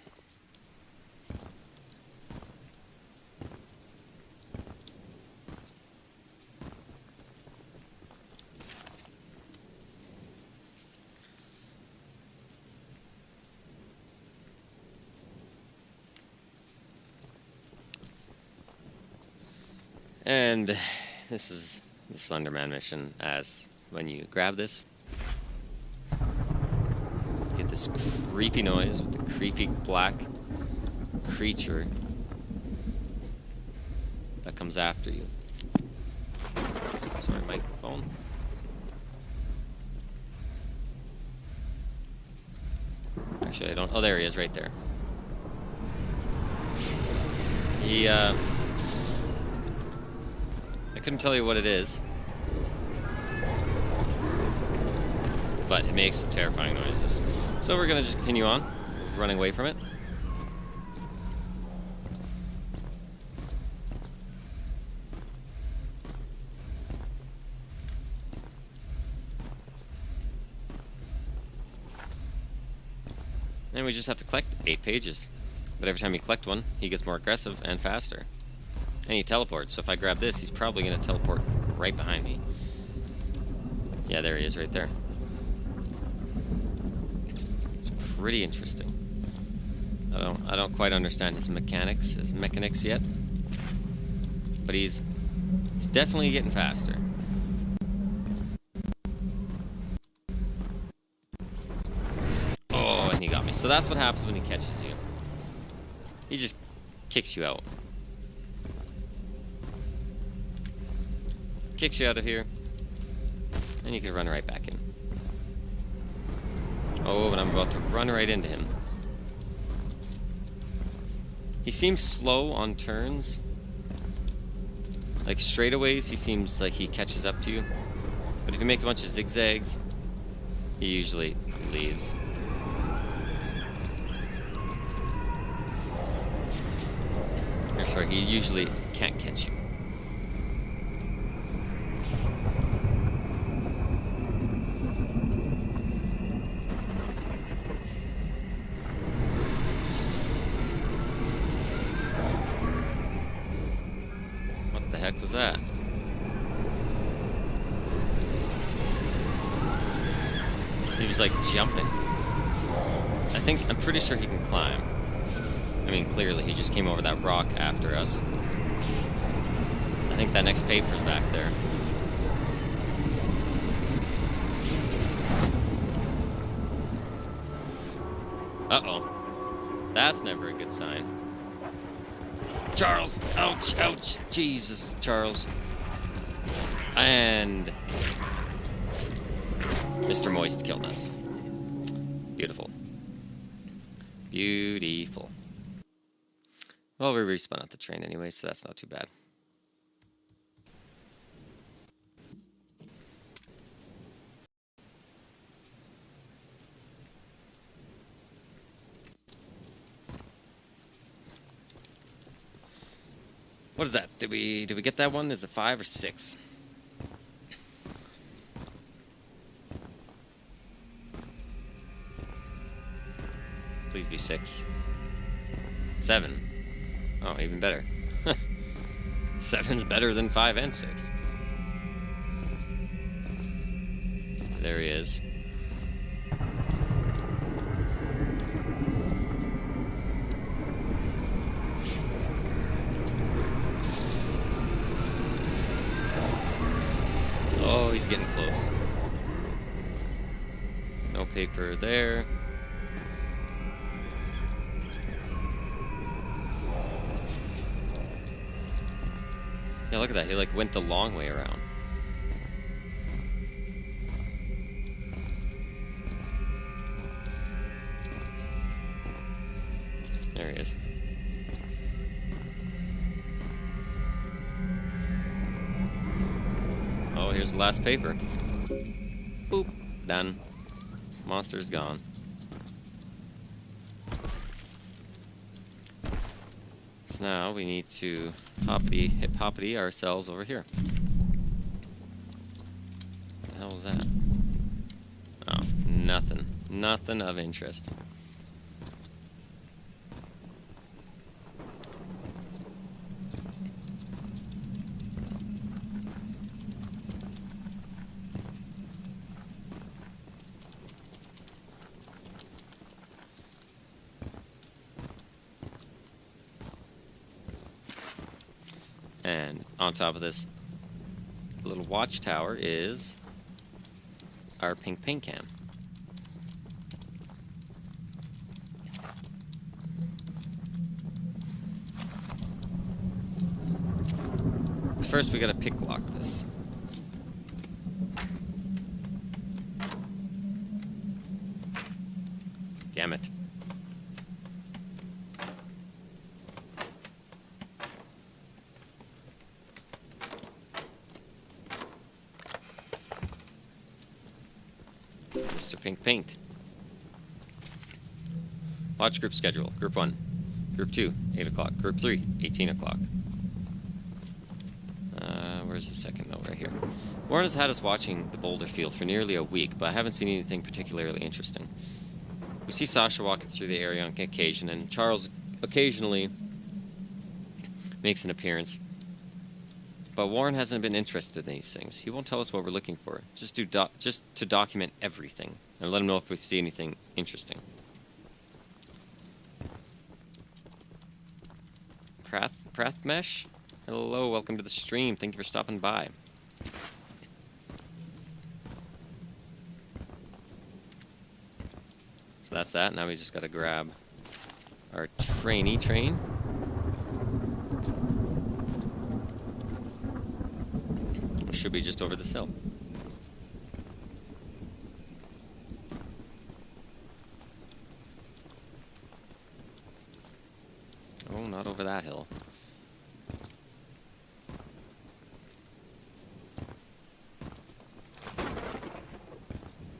And this is the Slenderman mission, as when you grab this, you get this creepy noise with the creepy black creature that comes after you. Sorry, microphone. Actually, I don't. Oh, there he is, right there. He, I couldn't tell you what it is. but it makes some terrifying noises. So we're gonna just continue on, running away from it. And we just have to collect 8 pages. But every time you collect one, he gets more aggressive and faster. And he teleports, so if I grab this, he's probably going to teleport right behind me. Yeah, there he is, right there. It's pretty interesting. I don't quite understand his mechanics yet. But he's definitely getting faster. Oh, and he got me. So that's what happens when he catches you. He just kicks you out. Kicks you out of here. And you can run right back in. Oh, but I'm about to run right into him. He seems slow on turns. Like straightaways, he seems like he catches up to you. But if you make a bunch of zigzags, he usually leaves. Or sorry, he usually can't catch you. What the heck was that? He was like jumping. I'm pretty sure he can climb. I mean, clearly, he just came over that rock after us. I think that next paper's back there. Uh-oh. That's never a good sign. Charles! Ouch, ouch! Jesus, Charles. And Mr. Moist killed us. Beautiful. Beautiful. Well, we respawn at the train anyway, so that's not too bad. What is that? Did we get that one? Is it 5 or 6? Please be 6. 7. Oh, even better. 7's better than 5 and 6. There he is. Oh, he's getting close. No paper there. Yeah, look at that. He like went the long way around. There he is. Oh, here's the last paper. Boop. Done. Monster's gone. So now we need to hip-hoppity ourselves over here. What the hell was that? Oh, nothing. Nothing of interest. And on top of this little watchtower is our pink paint can. First, we gotta pick lock this. Damn it. of pink paint. Watch group schedule. Group 1. Group 2, 8 o'clock. Group 3, 18 o'clock. Where's the second note? Right here. Warren has had us watching the boulder field for nearly a week, but I haven't seen anything particularly interesting. We see Sasha walking through the area on occasion, and Charles occasionally makes an appearance. But Warren hasn't been interested in these things. He won't tell us what we're looking for, just to document everything, and let him know if we see anything interesting. Prathmesh? Hello, welcome to the stream. Thank you for stopping by. So that's that. Now we just gotta grab our train. It should be just over this hill. Oh, not over that hill.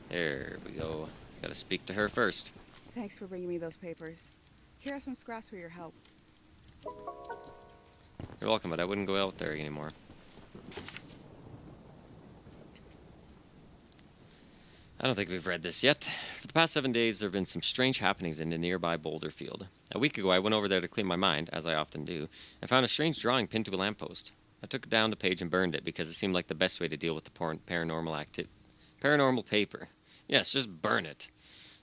There we go. Gotta speak to her first. Thanks for bringing me those papers. Here are some scraps for your help. You're welcome, but I wouldn't go out there anymore. I don't think we've read this yet. For the past 7 days, there have been some strange happenings in the nearby boulder field. A week ago, I went over there to clear my mind, as I often do, and found a strange drawing pinned to a lamppost. I took down the page and burned it because it seemed like the best way to deal with the paranormal paper. Yes, just burn it.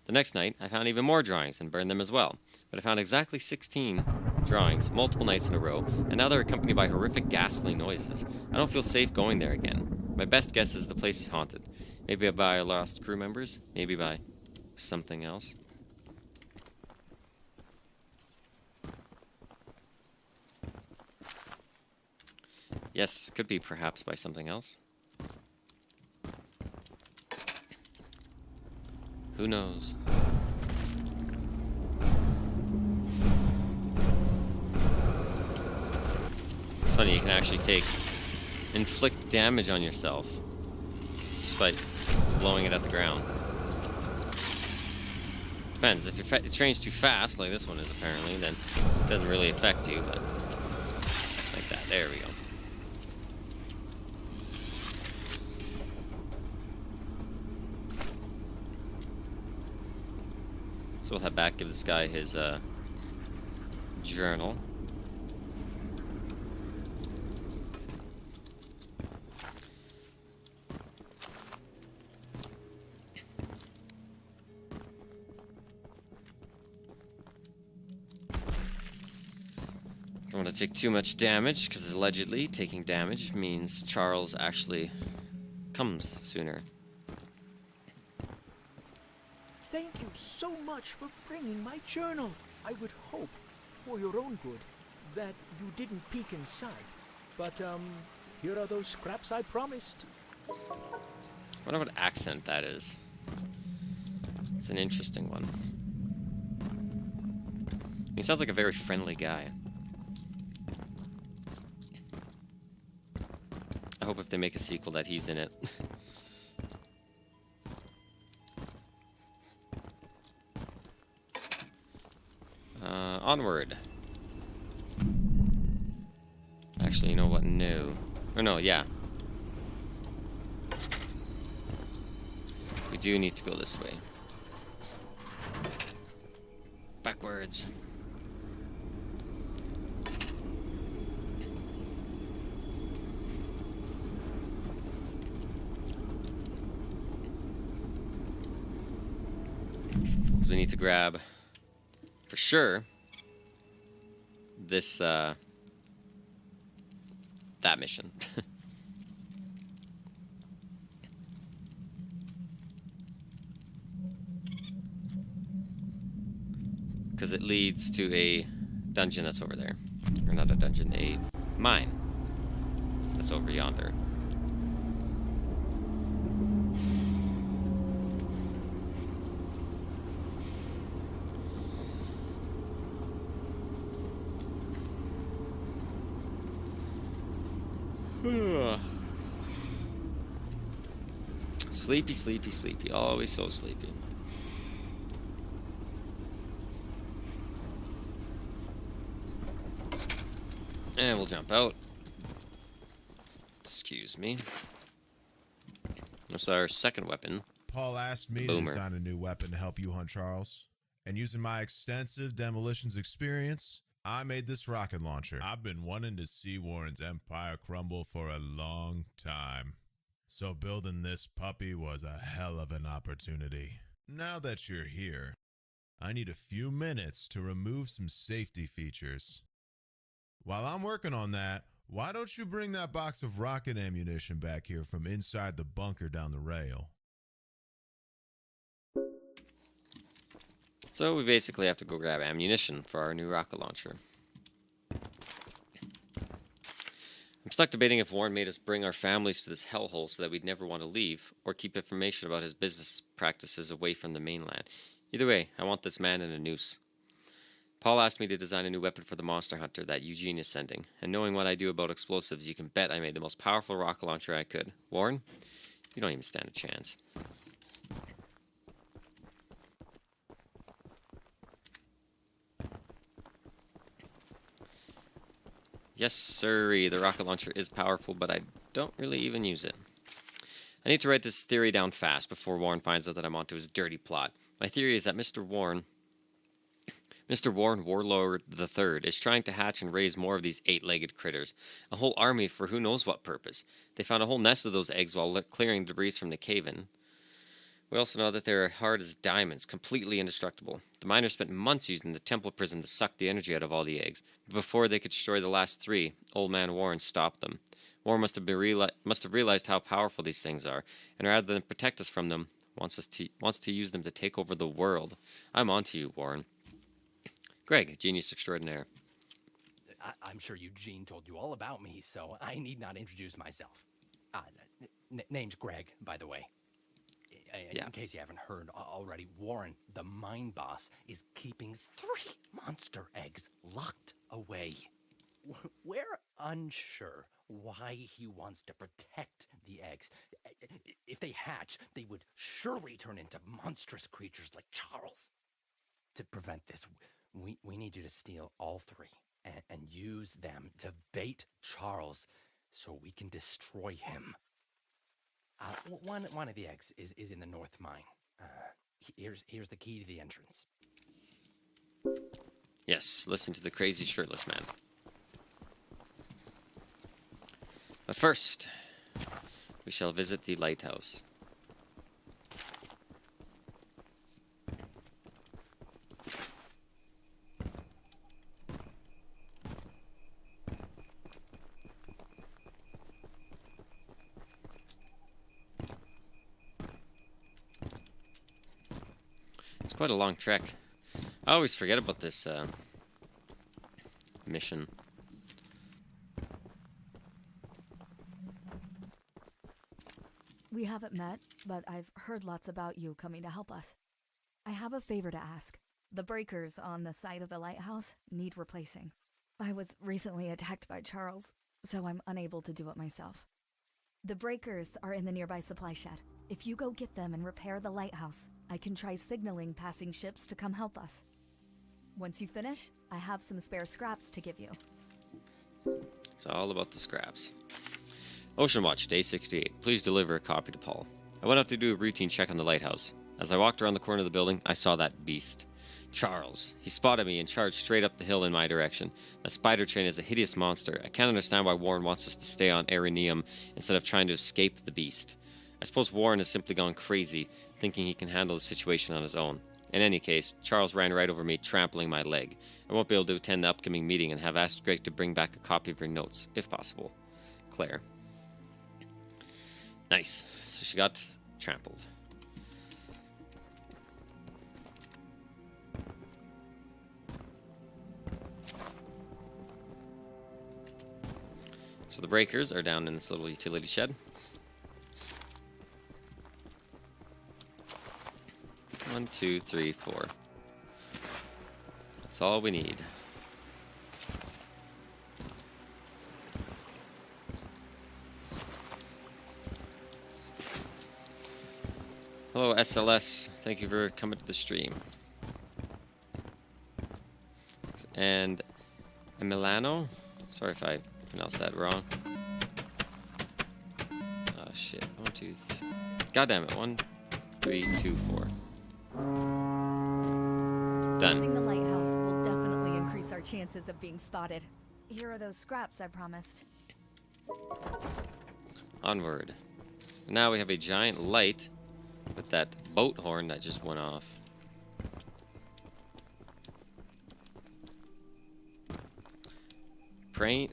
The next night, I found even more drawings and burned them as well. But I found exactly 16 drawings, multiple nights in a row, and now they're accompanied by horrific ghastly noises. I don't feel safe going there again. My best guess is the place is haunted. Maybe by lost crew members, maybe by something else. Yes, could be perhaps by something else. Who knows? It's funny, you can actually inflict damage on yourself just by blowing it at the ground. Depends. If your train's too fast, like this one is apparently, then it doesn't really affect you, but like that. There we go. So we'll head back, give this guy his journal. Don't want to take too much damage, because allegedly taking damage means Charles actually comes sooner. Thank you so much for bringing my journal. I would hope, for your own good, that you didn't peek inside. But, here are those scraps I promised. I wonder what accent that is. It's an interesting one. He sounds like a very friendly guy. I hope if they make a sequel that he's in it. Onward. Actually, you know what? No. Or no, yeah. We do need to go this way. Backwards. So we need to grab, for sure, this, that mission. Because it leads to a dungeon that's over there. Or not a dungeon, a mine that's over yonder. Sleepy, sleepy, sleepy. Always so sleepy. And we'll jump out. Excuse me. That's our second weapon. Paul asked me to design a new weapon to help you hunt Charles. And using my extensive demolitions experience, I made this rocket launcher. I've been wanting to see Warren's empire crumble for a long time. So building this puppy was a hell of an opportunity. Now that you're here, I need a few minutes to remove some safety features. While I'm working on that, why don't you bring that box of rocket ammunition back here from inside the bunker down the rail? So we basically have to go grab ammunition for our new rocket launcher. I'm stuck debating if Warren made us bring our families to this hellhole so that we'd never want to leave, or keep information about his business practices away from the mainland. Either way, I want this man in a noose. Paul asked me to design a new weapon for the monster hunter that Eugene is sending, and knowing what I do about explosives, you can bet I made the most powerful rocket launcher I could. Warren, you don't even stand a chance. Yes, sirree, the rocket launcher is powerful, but I don't really even use it. I need to write this theory down fast before Warren finds out that I'm onto his dirty plot. My theory is that Mr. Warren Warlord III is trying to hatch and raise more of these 8-legged critters. A whole army for who knows what purpose. They found a whole nest of those eggs while clearing debris from the cave-in. We also know that they're hard as diamonds, completely indestructible. The miners spent months using the temple prism to suck the energy out of all the eggs. But before they could destroy the last 3, Old Man Warren stopped them. Warren must have realized how powerful these things are, and rather than protect us from them, wants to use them to take over the world. I'm onto you, Warren. Greg, genius extraordinaire. I'm sure Eugene told you all about me, so I need not introduce myself. Name's Greg, by the way. In case you haven't heard already, Warren, the mine boss, is keeping 3 monster eggs locked away. We're unsure why he wants to protect the eggs. If they hatch, they would surely turn into monstrous creatures like Charles. To prevent this, we need you to steal all 3 and use them to bait Charles so we can destroy him. One of the eggs is in the north mine. Here's the key to the entrance. Yes, listen to the crazy shirtless man. But first, we shall visit the lighthouse. It's quite a long trek. I always forget about this mission. We haven't met, but I've heard lots about you coming to help us. I have a favor to ask. The breakers on the side of the lighthouse need replacing. I was recently attacked by Charles, so I'm unable to do it myself. The breakers are in the nearby supply shed. If you go get them and repair the lighthouse, I can try signaling passing ships to come help us. Once you finish, I have some spare scraps to give you. It's all about the scraps. Ocean Watch, Day 68. Please deliver a copy to Paul. I went out to do a routine check on the lighthouse. As I walked around the corner of the building, I saw that beast. Charles. He spotted me and charged straight up the hill in my direction. That spider train is a hideous monster. I can't understand why Warren wants us to stay on Erinium instead of trying to escape the beast. I suppose Warren has simply gone crazy, thinking he can handle the situation on his own. In any case, Charles ran right over me, trampling my leg. I won't be able to attend the upcoming meeting and have asked Greg to bring back a copy of your notes, if possible. Claire. Nice. So she got trampled. So the breakers are down in this little utility shed. 1, 2, 3, 4. That's all we need. Hello, SLS. Thank you for coming to the stream. And Milano. Sorry if I pronounced that wrong. Oh shit. 1, 2, 3. God damn it. 1, 3, 2, 4. Done. Using the lighthouse will definitely increase our chances of being spotted. Here are those scraps I promised. Onward. Now we have a giant light with that boat horn that just went off. Prians?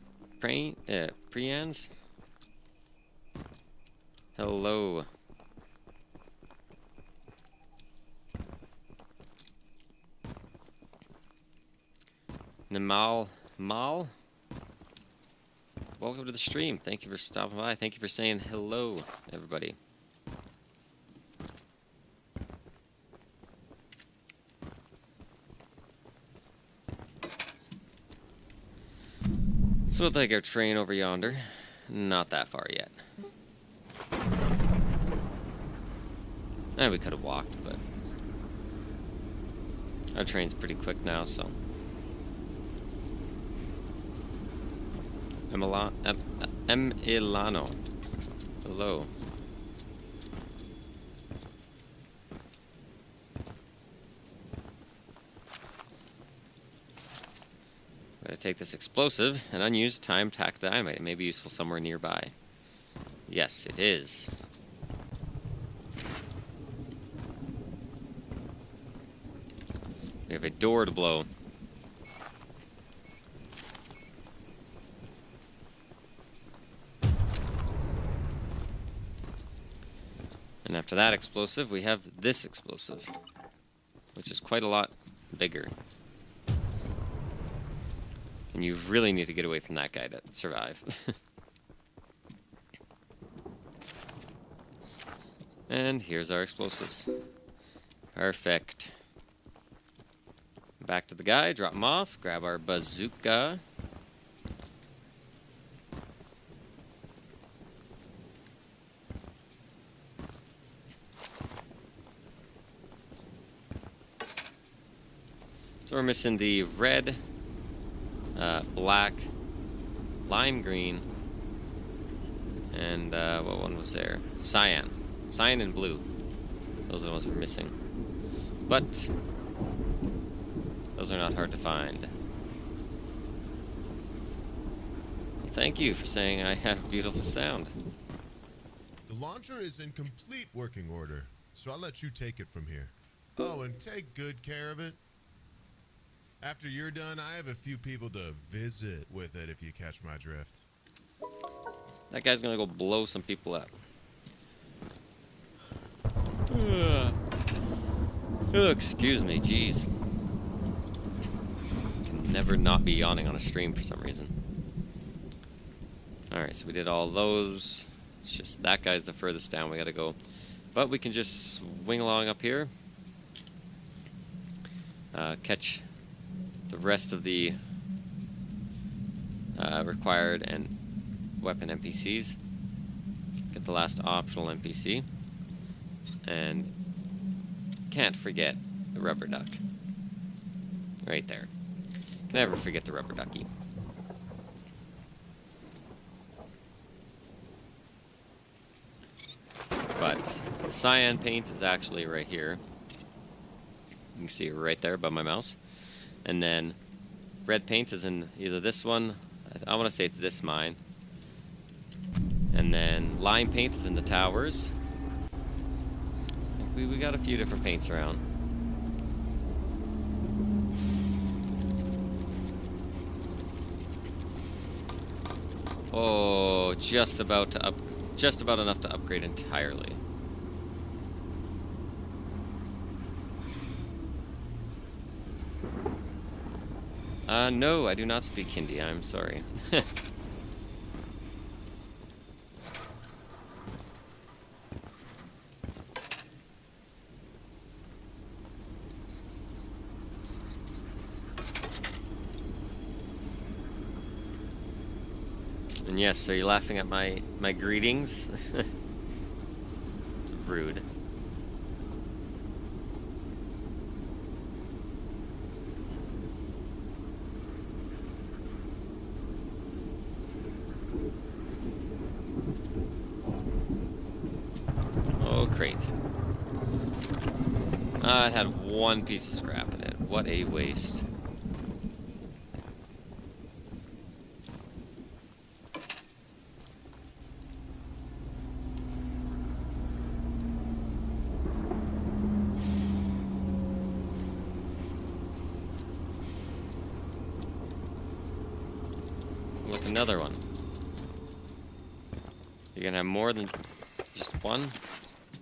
Hello. Mal? Welcome to the stream. Thank you for stopping by. Thank you for saying hello, everybody. So we'll take our train over yonder. Not that far yet. And we could have walked, but our train's pretty quick now, so. Emiliano. Hello. Gotta take this explosive and unused time tack dynamite. It may be useful somewhere nearby. Yes, it is. We have a door to blow. And after that explosive, we have this explosive, which is quite a lot bigger. And you really need to get away from that guy to survive. And here's our explosives. Perfect. Back to the guy, drop him off, grab our bazooka. So we're missing the red, black, lime green, and what one was there? Cyan. Cyan and blue. Those are the ones we're missing. But those are not hard to find. Well, thank you for saying I have beautiful sound. The launcher is in complete working order, so I'll let you take it from here. Oh, and take good care of it. After you're done, I have a few people to visit with it if you catch my drift. That guy's gonna go blow some people up. Oh, excuse me, jeez. Can never not be yawning on a stream for some reason. Alright, so we did all those. It's just that guy's the furthest down we gotta go. But we can just swing along up here. Catch the rest of the required and weapon NPCs. Get the last optional NPC. And can't forget the rubber duck. Right there. Can never forget the rubber ducky. But the cyan paint is actually right here. You can see it right there above my mouse. And then red paint is in either this one, I want to say it's this mine. And then lime paint is in the towers. We got a few different paints around. Oh, just about enough to upgrade entirely. No, I do not speak Hindi. I'm sorry. And yes, are you laughing at my greetings? Rude. It had one piece of scrap in it. What a waste. Look, another one. You're gonna have more than just one?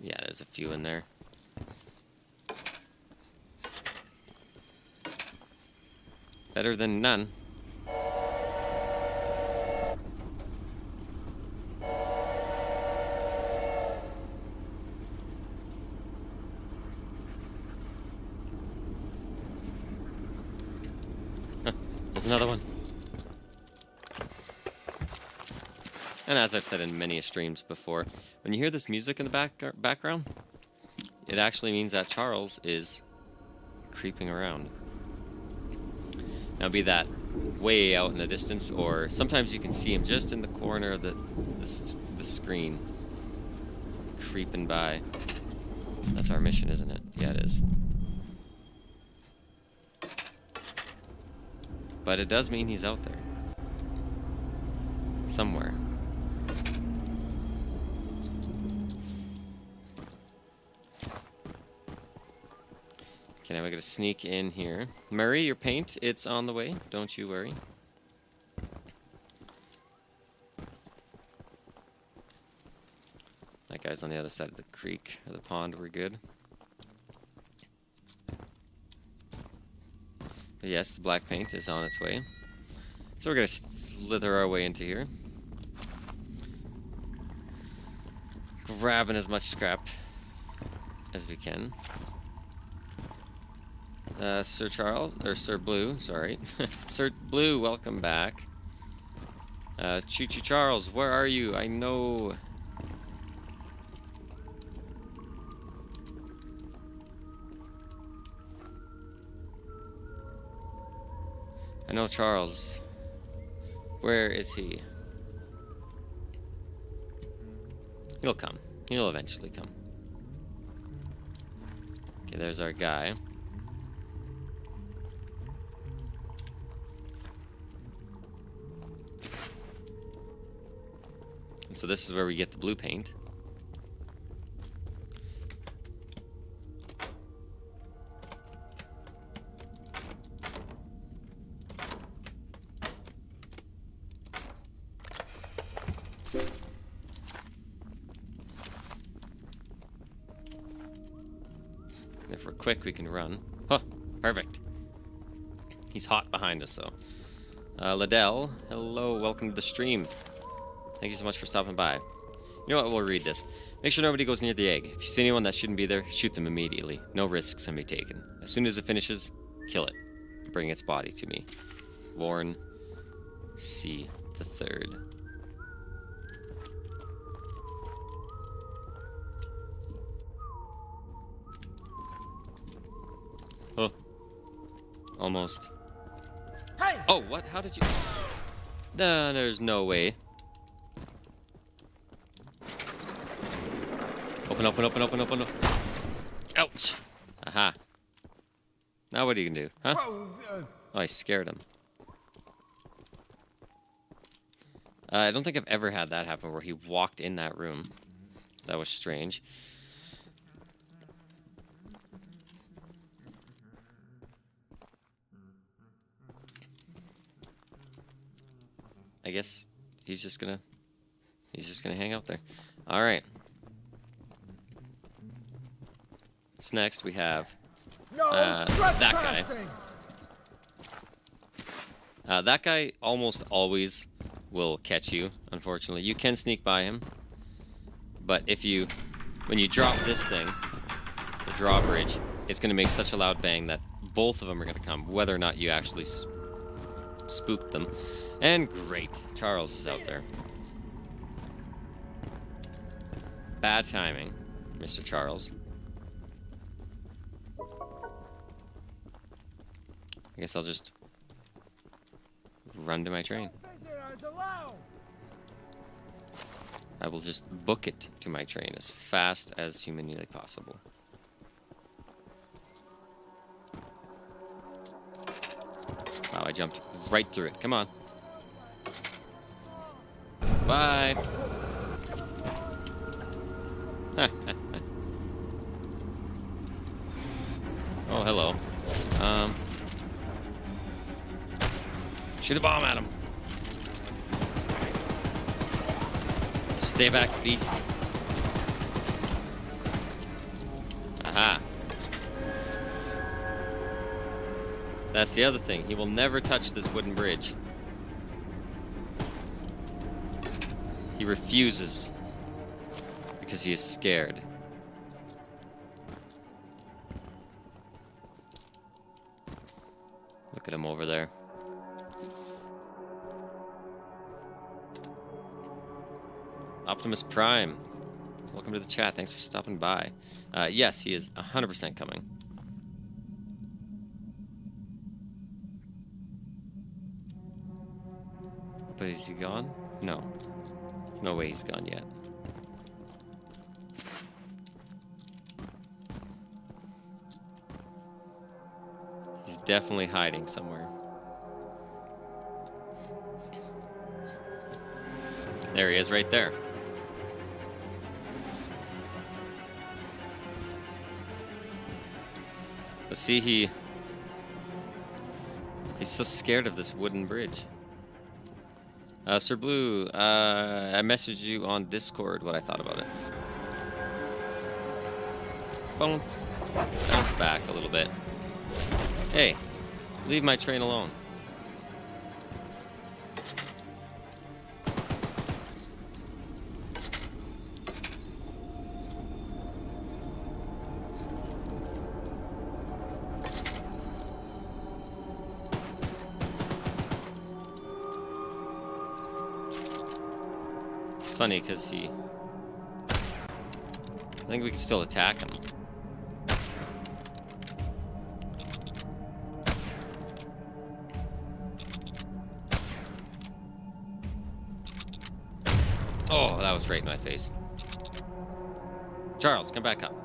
Yeah, there's a few in there. Better than none. Huh, there's another one. And as I've said in many streams before, when you hear this music in the background, it actually means that Charles is creeping around. Now, be that way out in the distance, or sometimes you can see him just in the corner of the screen, creeping by. That's our mission, isn't it? Yeah, it is. But it does mean he's out there. Somewhere. Okay, now we gotta sneak in here. Murray, your paint, it's on the way. Don't you worry. That guy's on the other side of the creek, or the pond. We're good. But yes, the black paint is on its way. So we're gonna slither our way into here. Grabbing as much scrap as we can. Sir Charles, or Sir Blue, sorry. Sir Blue, welcome back. Choo Choo Charles, where are you? I know. I know Charles. Where is he? He'll come. He'll eventually come. Okay, there's our guy. So this is where we get the blue paint. And if we're quick, we can run. Huh, perfect. He's hot behind us, though. Liddell, hello, welcome to the stream. Thank you so much for stopping by. You know what? We'll read this. Make sure nobody goes near the egg. If you see anyone that shouldn't be there, shoot them immediately. No risks can be taken. As soon as it finishes, kill it. Bring its body to me. Warren C. the Third. Oh. Almost. Hey! Oh, what? How did you... No, there's no way. Open, open, open, open, open, open. Ouch. Aha. Now what are you gonna do? Huh? Oh, I scared him. I don't think I've ever had that happen where he walked in that room. That was strange. I guess he's just gonna hang out there. All right. So next we have that guy. That guy almost always will catch you, unfortunately. You can sneak by him, but when you drop this thing, the drawbridge, it's going to make such a loud bang that both of them are going to come, whether or not you actually spooked them. And great, Charles is out there. Bad timing, Mr. Charles. I guess I'll just run to my train. I will just book it to my train as fast as humanly possible. I jumped right through it. Come on. Bye. Oh, hello. Shoot a bomb at him. Stay back, beast. Aha. That's the other thing. He will never touch this wooden bridge. He refuses. Because he is scared. Look at him over there. Optimus Prime. Welcome to the chat. Thanks for stopping by. Yes, he is 100% coming. But is he gone? No. There's no way he's gone yet. He's definitely hiding somewhere. There he is, right there. But see, he's so scared of this wooden bridge. Sir Blue, I messaged you on Discord what I thought about it. Bounce back a little bit. Hey, leave my train alone. Funny because I think we can still attack him. Oh, that was right in my face. Charles, come back up.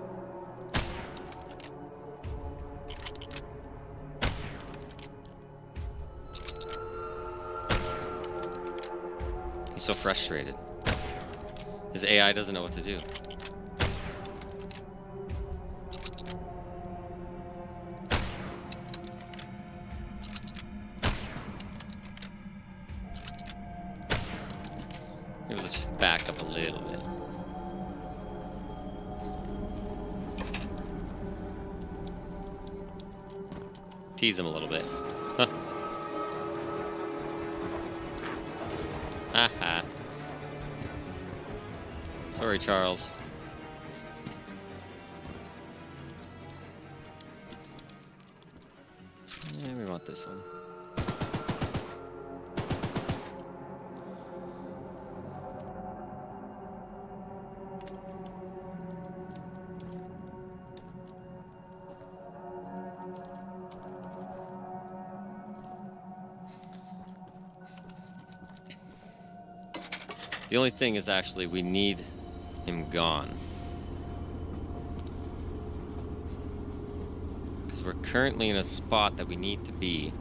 He's so frustrated. His AI doesn't know what to do. Maybe let's just back up a little bit. Tease him a little bit. Huh. Haha. Sorry, Charles. Yeah, we want this one. The only thing is actually we need him gone. Because we're currently in a spot that we need to be.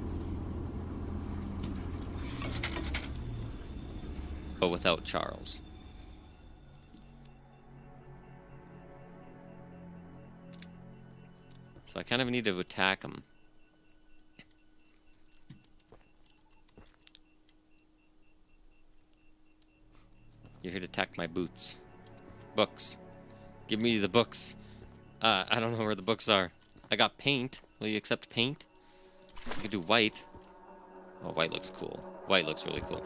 But without Charles. So I kind of need to attack him. You're here to attack my boots. Books. Give me the books. I don't know where the books are. I got paint. Will you accept paint? You could do white. Oh, white looks cool. White looks really cool.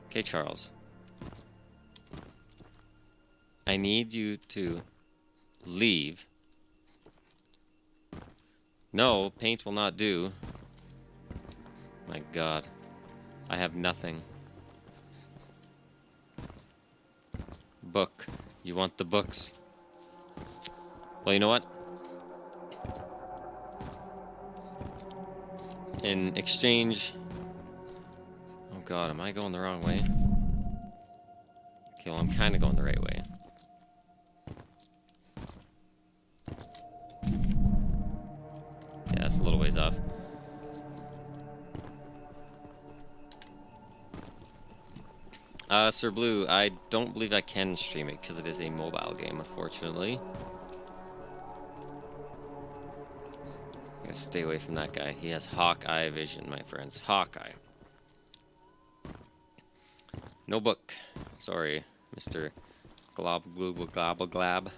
Okay, Charles. I need you to leave. No, paint will not do. My God. I have nothing. Book. You want the books? Well, you know what? In exchange... Oh God, am I going the wrong way? Okay, well, I'm kind of going the right way. That's a little ways off. Sir Blue, I don't believe I can stream it because it is a mobile game, unfortunately. I'm gonna stay away from that guy. He has Hawkeye vision, my friends. Hawkeye. No book. Sorry, Mr. Glob Gloob Globble Glab.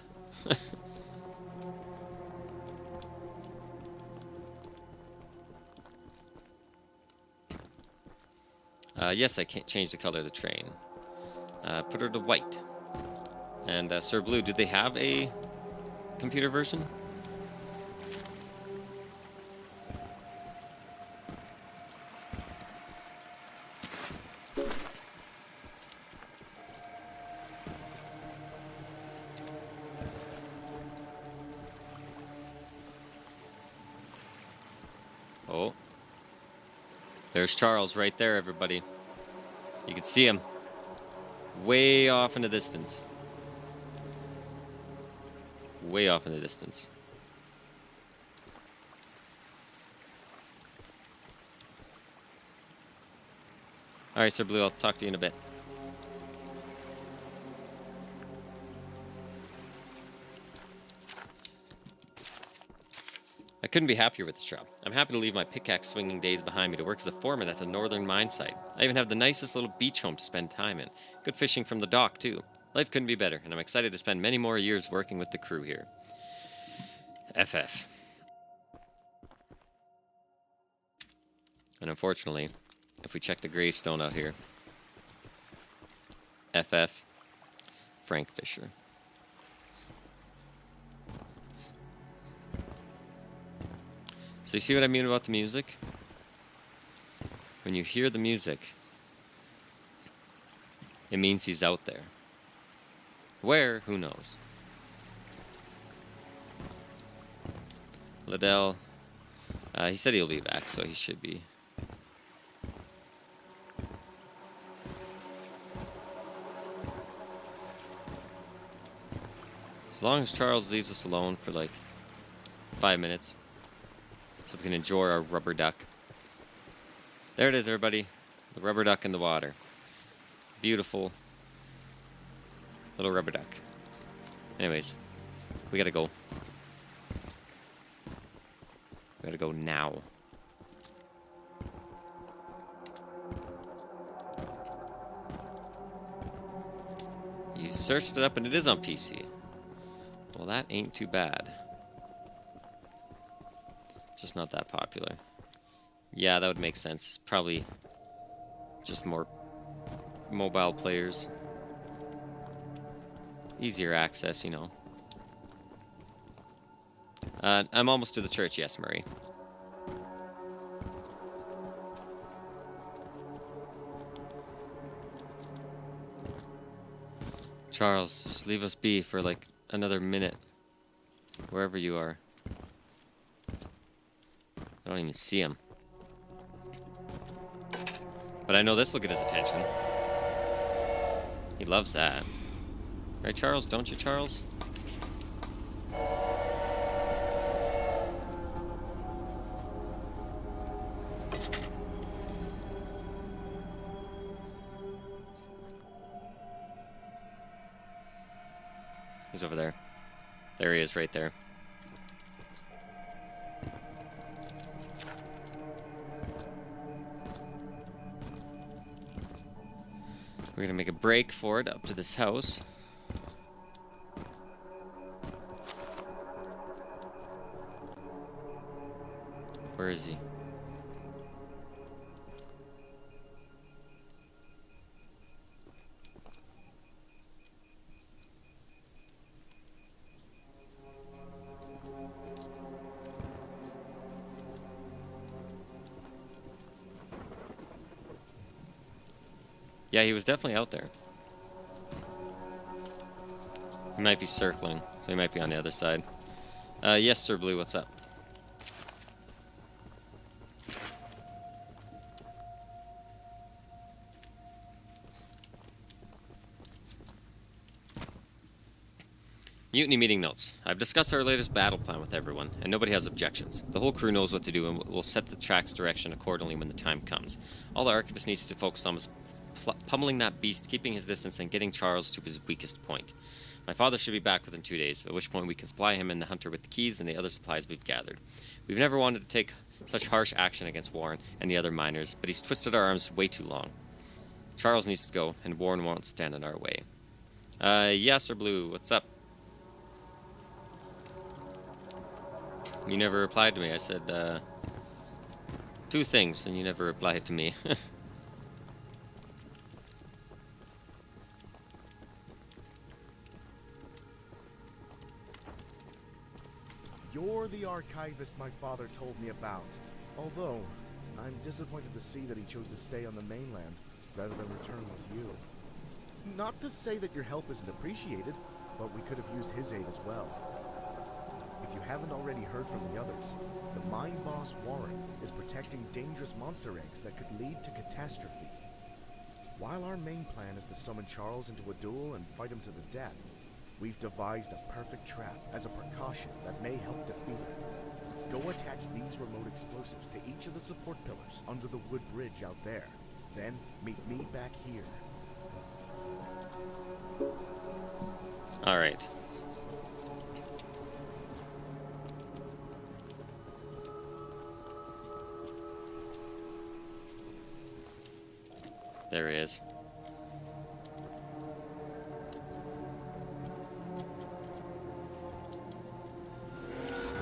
Yes, I can't change the color of the train. Put her to white. And Sir Blue, did they have a computer version? Oh. There's Charles right there, everybody. You can see him. Way off in the distance. Way off in the distance. Alright, Sir Blue, I'll talk to you in a bit. I couldn't be happier with this job. I'm happy to leave my pickaxe swinging days behind me to work as a foreman at a northern mine site. I even have the nicest little beach home to spend time in. Good fishing from the dock, too. Life couldn't be better, and I'm excited to spend many more years working with the crew here. FF. And unfortunately, if we check the gravestone out here, FF, Frank Fisher. So you see what I mean about the music? When you hear the music, it means he's out there. Where? Who knows? Liddell, he said he'll be back, so he should be. As long as Charles leaves us alone for like 5 minutes, so we can enjoy our rubber duck. There it is, everybody. The rubber duck in the water. Beautiful little rubber duck. Anyways, we gotta go. We gotta go now. You searched it up and it is on PC. Well, that ain't too bad. Just not that popular. Yeah, that would make sense. Probably just more mobile players. Easier access, you know. I'm almost to the church, yes, Murray. Charles, just leave us be for like another minute. Wherever you are. I don't even see him. But I know this will get his attention. He loves that. Right, Charles? Don't you, Charles? He's over there. There he is, right there. We're gonna make a break for it up to this house. Where is he? Yeah, he was definitely out there. He might be circling, so he might be on the other side. Yes, Sir Blue, what's up? Mutiny meeting notes. I've discussed our latest battle plan with everyone, and nobody has objections. The whole crew knows what to do, and will set the track's direction accordingly when the time comes. All the Archivist needs to focus on is pummeling that beast, keeping his distance, and getting Charles to his weakest point. My father should be back within 2 days, at which point we can supply him and the hunter with the keys and the other supplies we've gathered. We've never wanted to take such harsh action against Warren and the other miners, but he's twisted our arms way too long. Charles needs to go, and Warren won't stand in our way. Yeah, Sir Blue, what's up? You never replied to me. I said, 2 things, and you never replied to me. You're the archivist my father told me about. Although, I'm disappointed to see that he chose to stay on the mainland rather than return with you. Not to say that your help isn't appreciated, but we could have used his aid as well. If you haven't already heard from the others, the mine boss Warren is protecting dangerous monster eggs that could lead to catastrophe. While our main plan is to summon Charles into a duel and fight him to the death, we've devised a perfect trap as a precaution that may help defeat him. Go attach these remote explosives to each of the support pillars under the wood bridge out there. Then meet me back here. All right. There he is.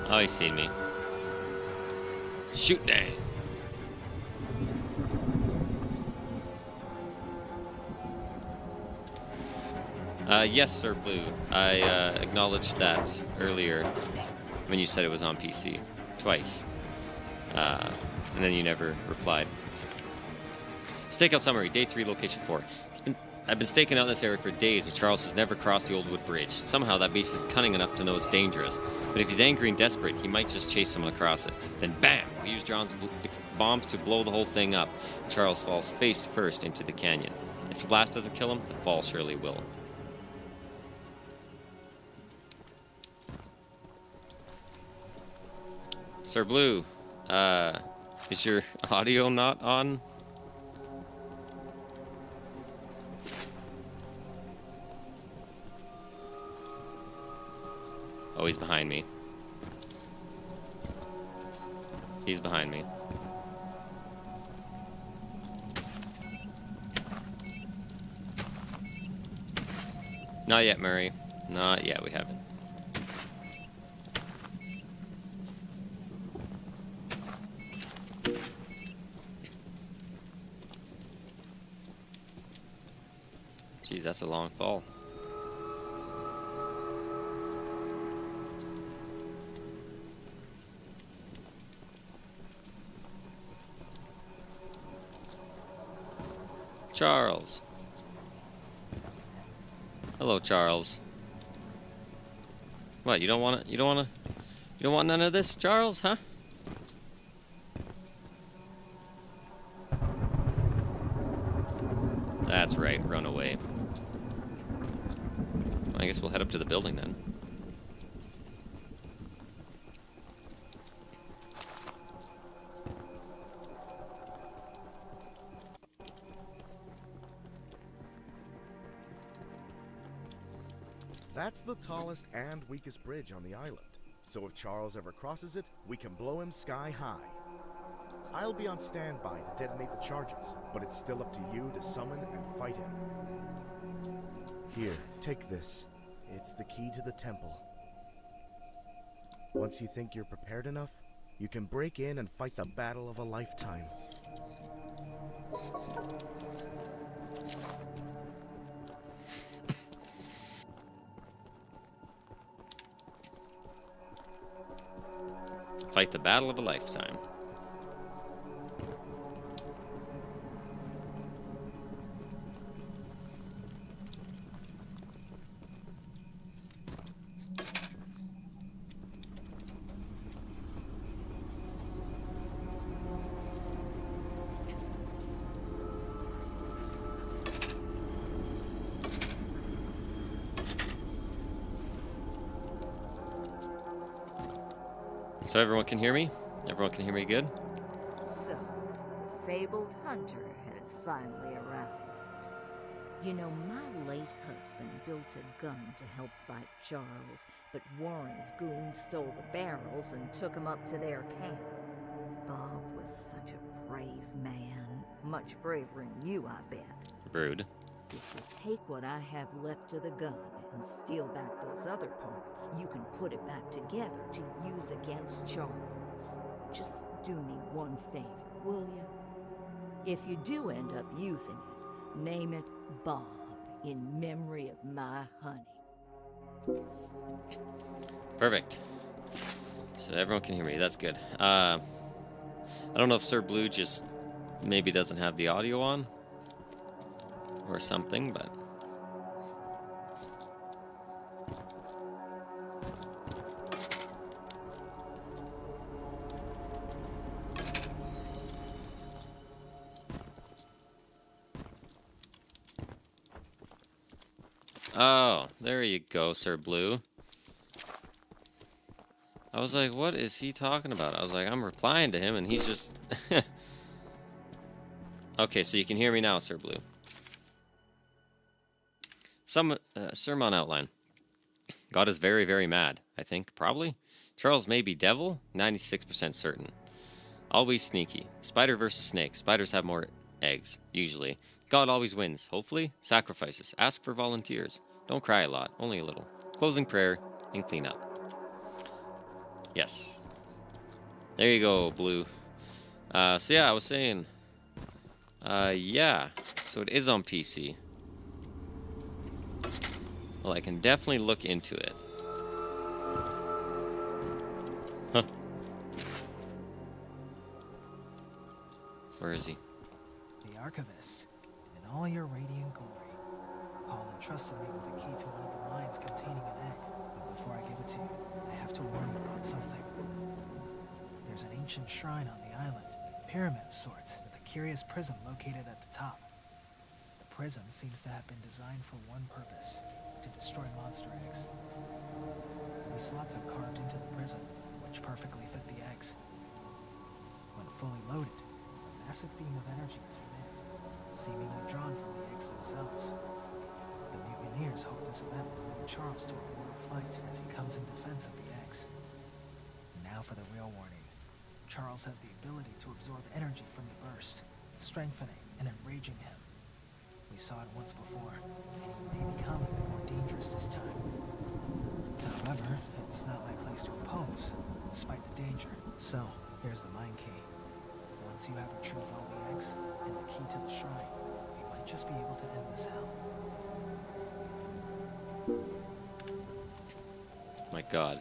Oh, he's seen me. Shoot dang. Yes, Sir Blue. I acknowledged that earlier when you said it was on PC. Twice. And then you never replied. Stakeout summary, Day 3, Location 4. I've been staking out in this area for days, and Charles has never crossed the Old Wood Bridge. Somehow that beast is cunning enough to know it's dangerous. But if he's angry and desperate, he might just chase someone across it. Then bam! We use John's bombs to blow the whole thing up. Charles falls face first into the canyon. If the blast doesn't kill him, the fall surely will. Sir Blue, is your audio not on? Oh, he's behind me. He's behind me. Not yet, Murray. Not yet, we haven't. Jeez, that's a long fall. Charles. Hello, Charles. What, you don't want none of this, Charles, huh? That's right, run away. I guess we'll head up to the building then. That's the tallest and weakest bridge on the island. So if Charles ever crosses it, we can blow him sky high. I'll be on standby to detonate the charges, but it's still up to you to summon and fight him. Here, take this. It's the key to the temple. Once you think you're prepared enough, you can break in and fight the battle of a lifetime. Fight the battle of a lifetime. So everyone can hear me? Everyone can hear me good? So, the fabled hunter has finally arrived. You know, my late husband built a gun to help fight Charles, but Warren's goons stole the barrels and took him up to their camp. Bob was such a brave man. Much braver than you, I bet. Rude. If you take what I have left of the gun and steal back those other parts, you can put it back together to use against Charles. Just do me one favor, will you? If you do end up using it, name it Bob, in memory of my honey. Perfect. So everyone can hear me. That's good. I don't know if Sir Blue just maybe doesn't have the audio on or something, but oh, there you go, Sir Blue. I was like, what is he talking about? I was like, I'm replying to him, and he's just... Okay, so you can hear me now, Sir Blue. Some sermon outline. God is very, very mad, I think, probably. Charles may be devil, 96% certain. Always sneaky. Spider versus snake. Spiders have more eggs, usually. God always wins, hopefully. Sacrifices. Ask for volunteers. Don't cry a lot, only a little. Closing prayer and clean up. Yes. There you go, Blue. So yeah, I was saying... yeah. So it is on PC. Well, I can definitely look into it. Huh. Where is he? The Archivist, in all your radiant glory. Paul entrusted me with a key to one of the mines containing an egg. But before I give it to you, I have to warn you about something. There's an ancient shrine on the island, a pyramid of sorts, with a curious prism located at the top. The prism seems to have been designed for one purpose, to destroy monster eggs. 3 slots are carved into the prism, which perfectly fit the eggs. When fully loaded, a massive beam of energy is emitted, seemingly drawn from the eggs themselves. The mutineers hope this event will lure Charles to a mortal fight as he comes in defense of the eggs. Now for the real warning. Charles has the ability to absorb energy from the burst, strengthening and enraging him. We saw it once before, and he may become even more dangerous this time. However, it's not my place to oppose, despite the danger. So, here's the mine key. Once you have retrieved all the eggs, and the key to the shrine, we might just be able to end this hell. My God.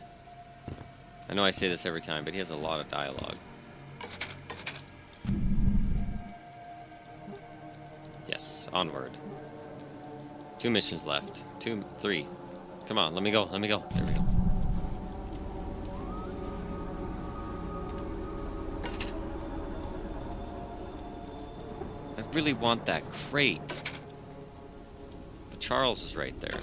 I know I say this every time, but he has a lot of dialogue. Yes, onward. 2 missions left. 2, 3. Come on, let me go, let me go. There we go. I really want that crate. But Charles is right there.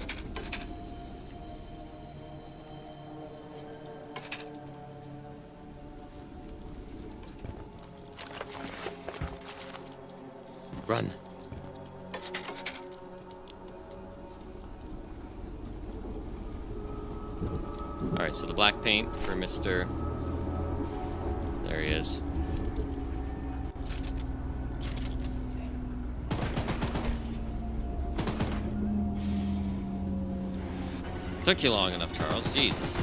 Run. Alright, so the black paint for Mr. There he is. Took you long enough, Charles. Jesus.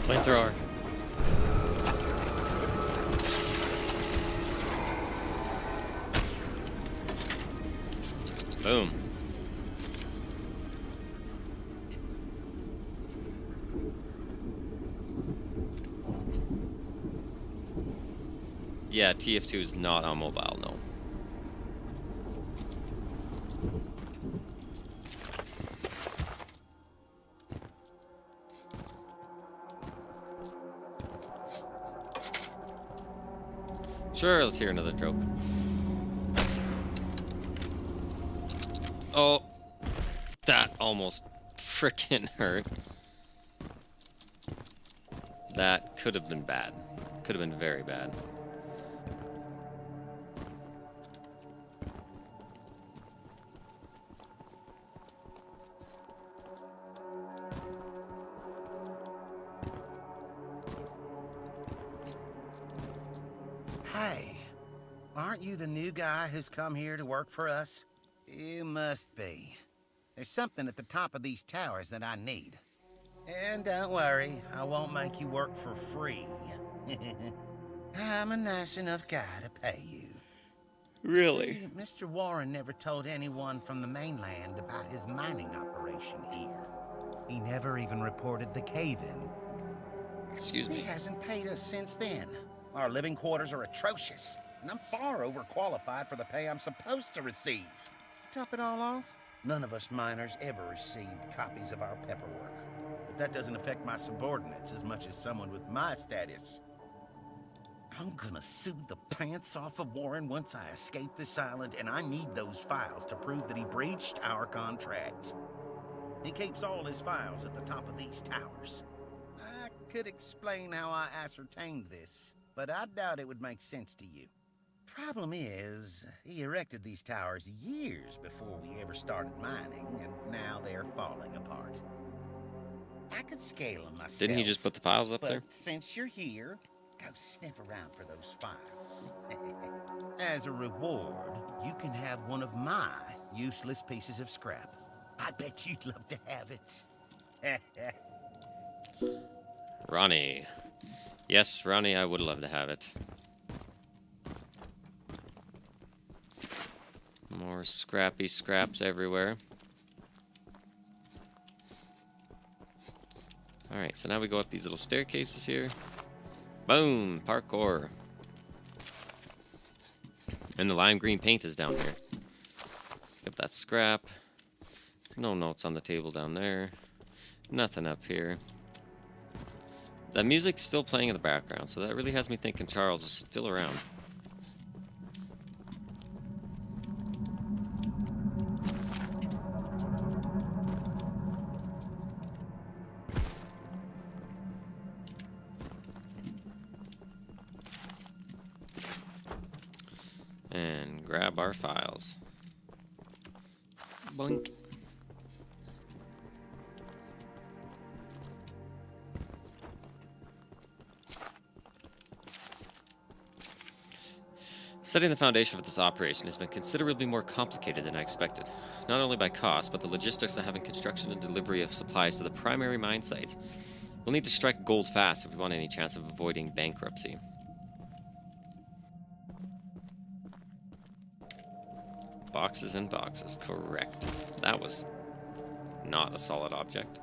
Flamethrower. Boom. Yeah, TF2 is not on mobile, no. Sure, let's hear another joke. Oh, that almost frickin' hurt. That could have been bad. Could have been very bad. Hey, aren't you the new guy who's come here to work for us? You must be. There's something at the top of these towers that I need. And don't worry, I won't make you work for free. I'm a nice enough guy to pay you. Really? See, Mr. Warren never told anyone from the mainland about his mining operation here. He never even reported the cave-in. Excuse me. He hasn't paid us since then. Our living quarters are atrocious, and I'm far overqualified for the pay I'm supposed to receive. To top it all off, none of us miners ever received copies of our paperwork. But that doesn't affect my subordinates as much as someone with my status. I'm gonna sue the pants off of Warren once I escape this island, and I need those files to prove that he breached our contract. He keeps all his files at the top of these towers. I could explain how I ascertained this, but I doubt it would make sense to you. Problem is, he erected these towers years before we ever started mining, and now they're falling apart. I could scale them myself. Didn't he just put the files up but there? Since you're here, go sniff around for those files. As a reward, you can have one of my useless pieces of scrap. I bet you'd love to have it. Ronnie. Yes, Ronnie, I would love to have it. More scrappy scraps everywhere. Alright, so now we go up these little staircases here. Boom! Parkour. And the lime green paint is down here. Pick up that scrap. There's no notes on the table down there. Nothing up here. The music's still playing in the background, so that really has me thinking Charles is still around. And grab our files. Boink. Setting the foundation for this operation has been considerably more complicated than I expected, not only by cost, but the logistics of having construction and delivery of supplies to the primary mine sites. We'll need to strike gold fast if we want any chance of avoiding bankruptcy. Boxes and boxes, correct. That was not a solid object.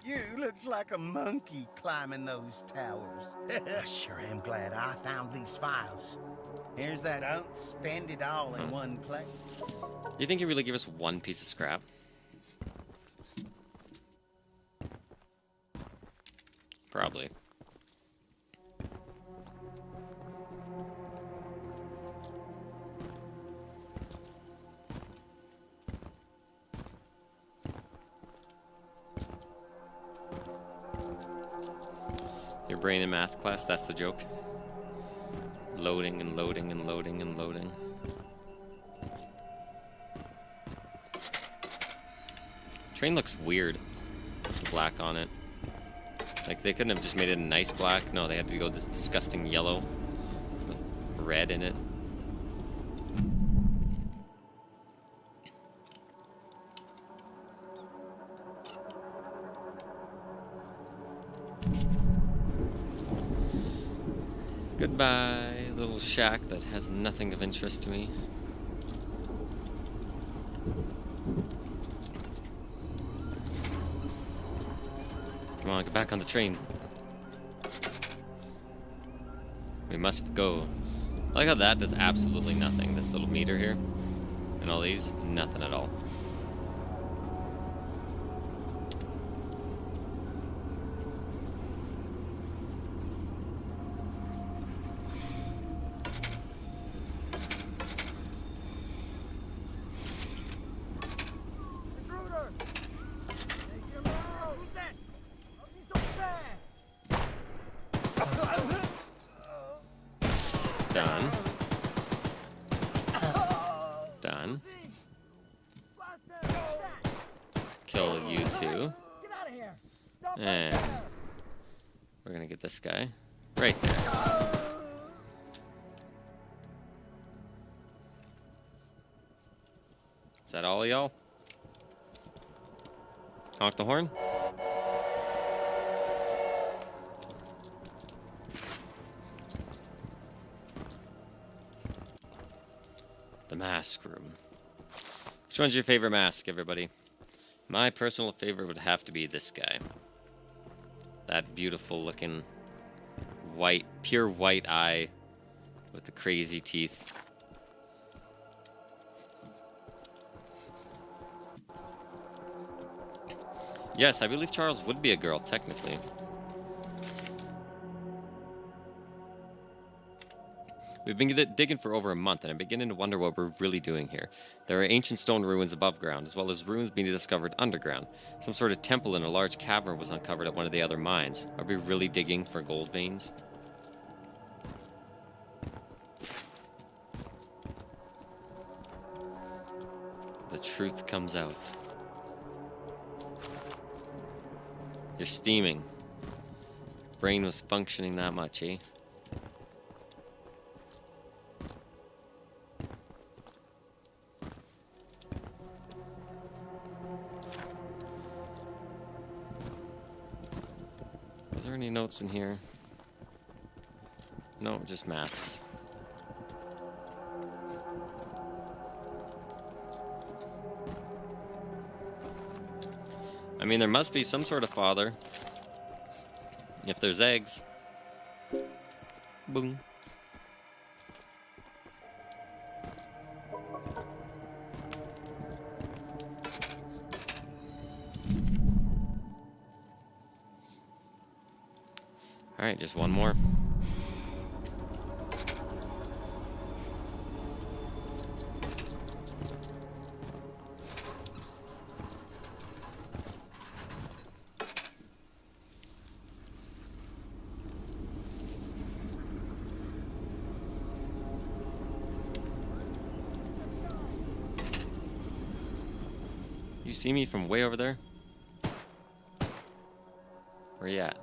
You look like a monkey climbing those towers. I sure am glad I found these files. Here's that don't spend it all in one place. Do you think he'd really give us one piece of scrap? Probably. Your brain in math class, that's the joke. Loading and loading and loading and loading. Train looks weird with the black on it. Like, they couldn't have just made it a nice black. No, they had to go this disgusting yellow with red in it. Goodbye, little shack that has nothing of interest to me. Come on, get back on the train. We must go. I like how that does absolutely nothing. This little meter here. And all these, nothing at all. Done. Done. Kill you two. And we're gonna get this guy right there. Is that all, y'all? Honk the horn? The mask room. Which one's your favorite mask, everybody? My personal favorite would have to be this guy. That beautiful looking white, pure white eye with the crazy teeth. Yes, I believe Charles would be a girl, technically. We've been digging for over a month, and I'm beginning to wonder what we're really doing here. There are ancient stone ruins above ground, as well as ruins being discovered underground. Some sort of temple in a large cavern was uncovered at one of the other mines. Are we really digging for gold veins? The truth comes out. You're steaming. Brain was functioning that much, eh? Is there any notes in here? No, just masks. I mean, there must be some sort of father. If there's eggs. Boom. Alright, just one more. You see me from way over there? Where you at?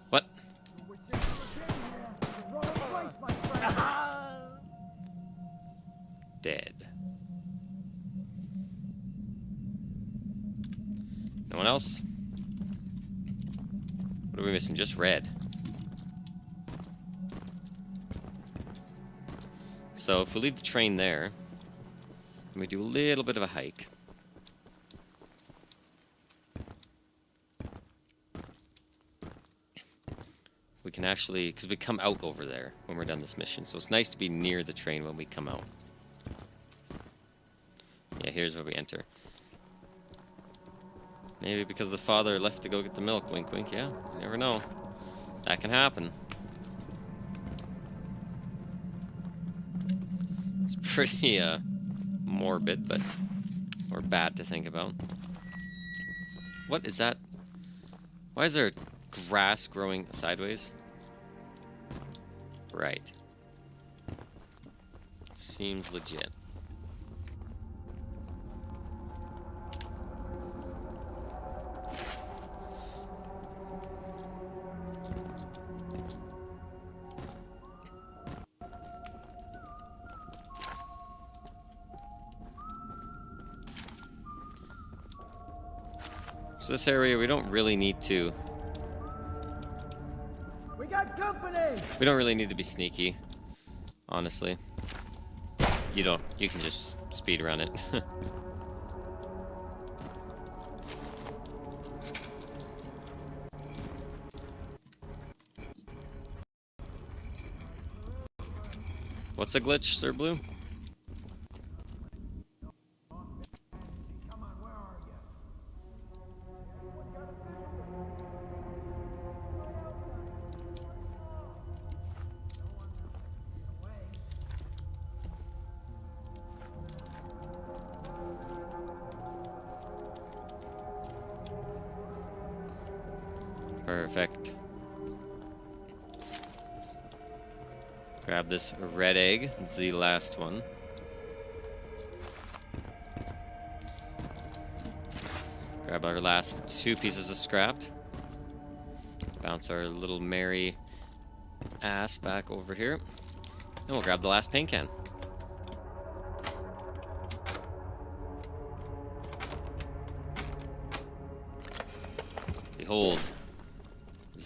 What? Dead. No one else? What are we missing? Just red. So if we leave the train there, and we do a little bit of a hike. We can actually, because we come out over there when we're done this mission, so it's nice to be near the train when we come out. Yeah, here's where we enter. Maybe because the father left to go get the milk, wink wink, yeah, you never know. That can happen. It's pretty morbid, but or bad to think about. What is that? Why is there grass growing sideways? Right. Seems legit. So this area, we don't really need to... We got company! We don't really need to be sneaky, honestly. You can just speed run it. What's a glitch, Sir Blue? Perfect. Grab this red egg. It's the last one. Grab our last 2 pieces of scrap. Bounce our little merry ass back over here. And we'll grab the last paint can. Behold,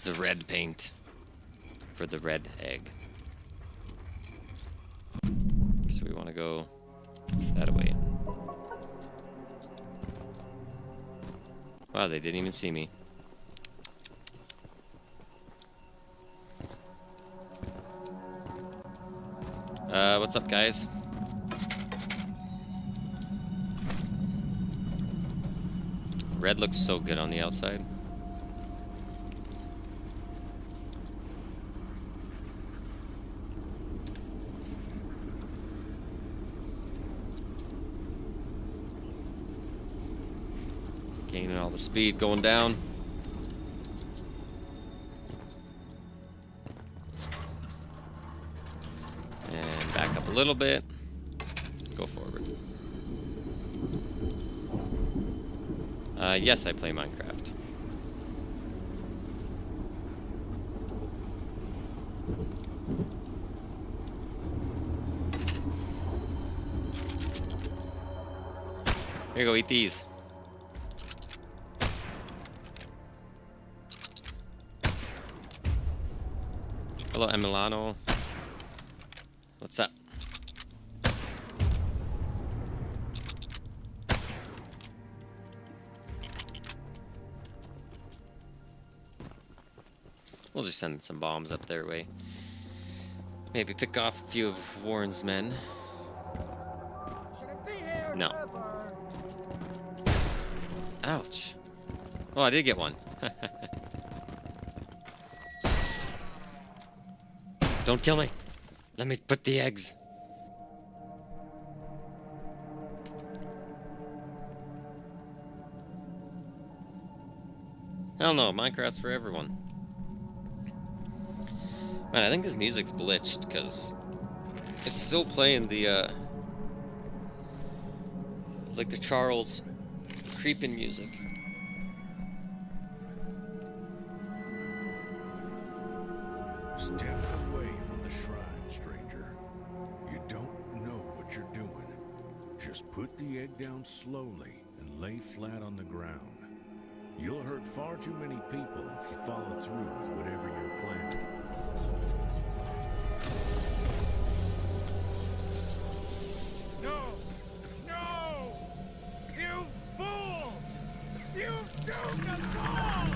the red paint for the red egg. So we want to go that way. Wow, they didn't even see me. What's up, guys? Red looks so good on the outside. Gaining all the speed, going down. And back up a little bit. Go forward. Yes, I play Minecraft. Here you go, eat these. Hello, Emiliano. What's up? We'll just send some bombs up their way. Maybe pick off a few of Warren's men. No. Ouch. Oh, I did get one. Don't kill me. Let me put the eggs. Hell no, Minecraft's for everyone. Man, I think this music's glitched because it's still playing the like the Charles creeping music. Step away from the shrine, stranger. You don't know what you're doing. Just put the egg down slowly and lay flat on the ground. You'll hurt far too many people if you follow through with whatever you're planning. No! No! You fool! You've doomed us all!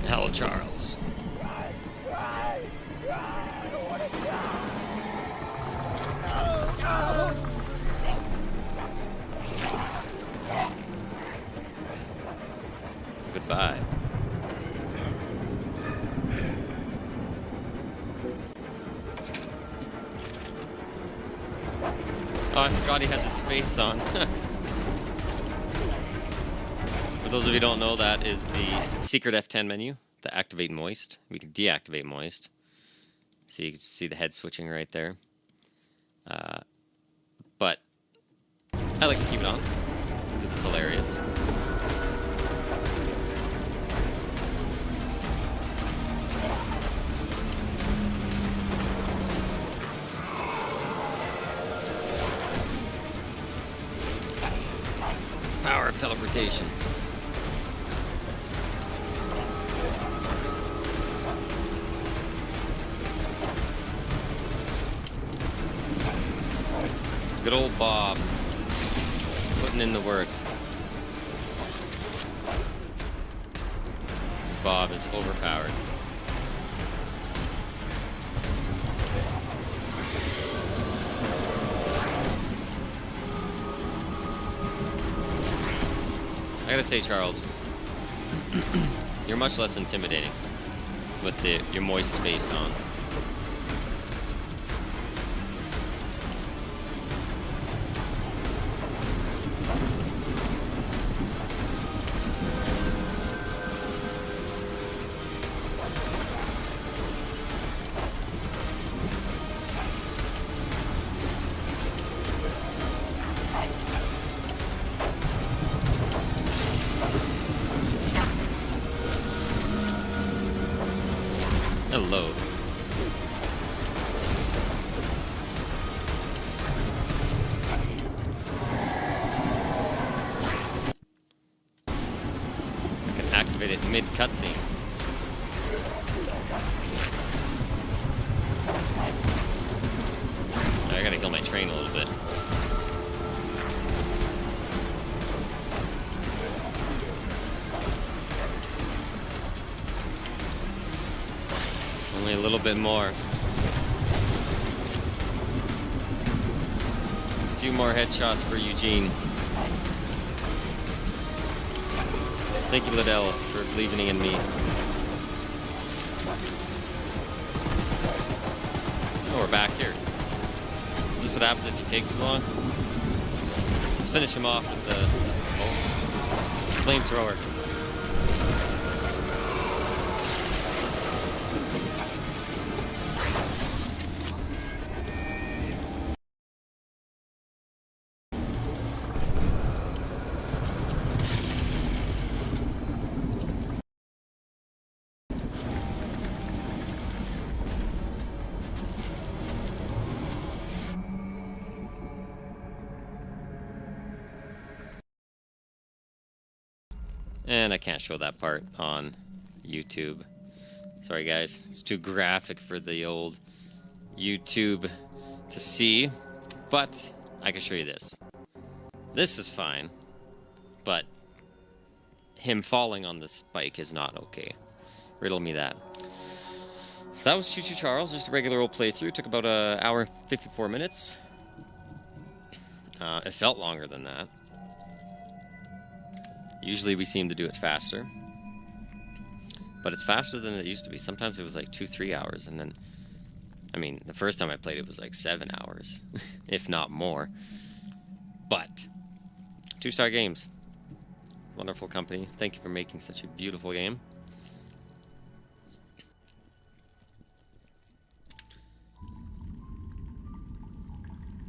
Hell, Charles. Goodbye. Oh, I forgot he had this face on. For those of you who don't know, that is the secret F10 menu, the activate moist. We can deactivate moist. So you can see the head switching right there. But I like to keep it on because it's hilarious. Power of teleportation. Good old Bob. Putting in the work. Bob is overpowered. I gotta say, Charles, you're much less intimidating with your moist face on. Hello. I can activate it mid-cutscene. I gotta heal my train a little bit. Only a little bit more. A few more headshots for Eugene. Thank you, Liddell, for believing in me. Oh, we're back here. This is what happens if you take too long. Let's finish him off with the flamethrower. And I can't show that part on YouTube. Sorry guys, it's too graphic for the old YouTube to see. But I can show you this. This is fine, but him falling on the spike is not okay. Riddle me that. So that was Choo Choo Charles, just a regular old playthrough. It took about an hour and 54 minutes. It felt longer than that. Usually we seem to do it faster. But it's faster than it used to be. Sometimes it was like 2-3 hours. And then, I mean, the first time I played it was like 7 hours. If not more. But, 2-Star Games. Wonderful company. Thank you for making such a beautiful game.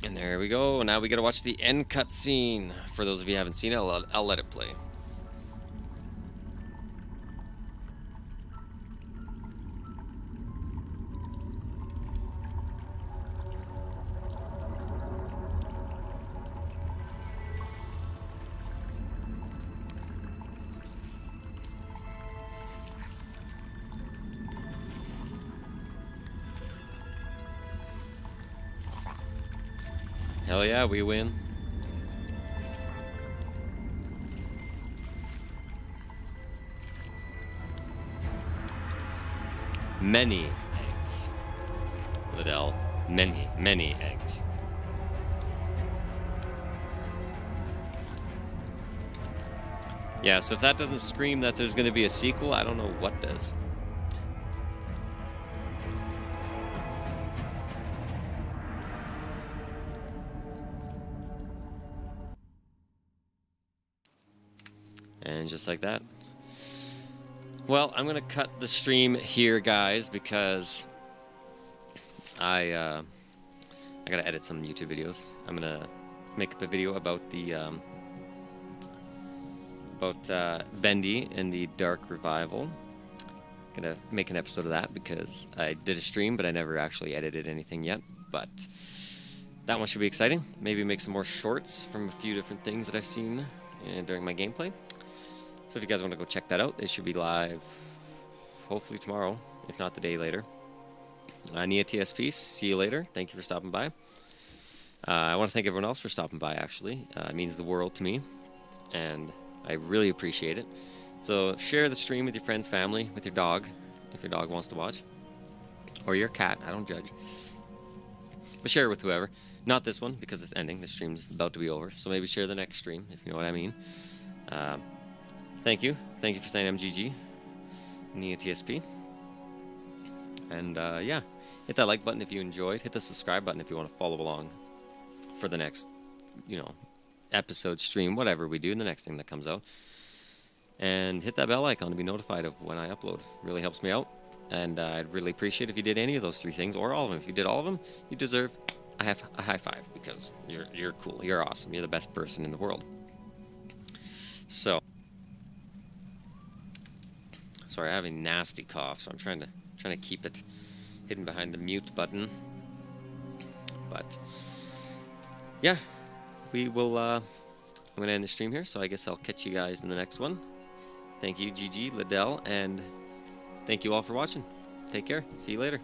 And there we go. Now we gotta watch the end cutscene. For those of you who haven't seen it, I'll let it play. Hell yeah, we win. Many eggs. Liddell. Many eggs. Yeah, so if that doesn't scream that there's going to be a sequel, I don't know what does. And just like that. Well, I'm gonna cut the stream here, guys, because I gotta edit some YouTube videos. I'm gonna make up a video about the Bendy and the Dark Revival. Gonna make an episode of that because I did a stream, but I never actually edited anything yet. But that one should be exciting. Maybe make some more shorts from a few different things that I've seen during my gameplay. So if you guys want to go check that out, it should be live hopefully tomorrow, if not the day later. Nia TSP, see you later. Thank you for stopping by. I want to thank everyone else for stopping by, actually. It means the world to me, and I really appreciate it. So share the stream with your friends, family, with your dog, if your dog wants to watch. Or your cat, I don't judge. But share it with whoever. Not this one, because it's ending. The stream's about to be over. So maybe share the next stream, if you know what I mean. Thank you. Thank you for saying MGG. Nia TSP. And yeah, hit that like button if you enjoyed. Hit the subscribe button if you want to follow along for the next, episode, stream, whatever we do, the next thing that comes out. And hit that bell icon to be notified of when I upload. Really helps me out. And I'd really appreciate if you did any of those 3 things, or all of them. If you did all of them, you deserve a high five, because you're cool. You're awesome. You're the best person in the world. So, sorry, I have a nasty cough, so I'm trying to keep it hidden behind the mute button. But yeah, we will. I'm gonna end the stream here, so I guess I'll catch you guys in the next one. Thank you, GG, Liddell, and thank you all for watching. Take care. See you later.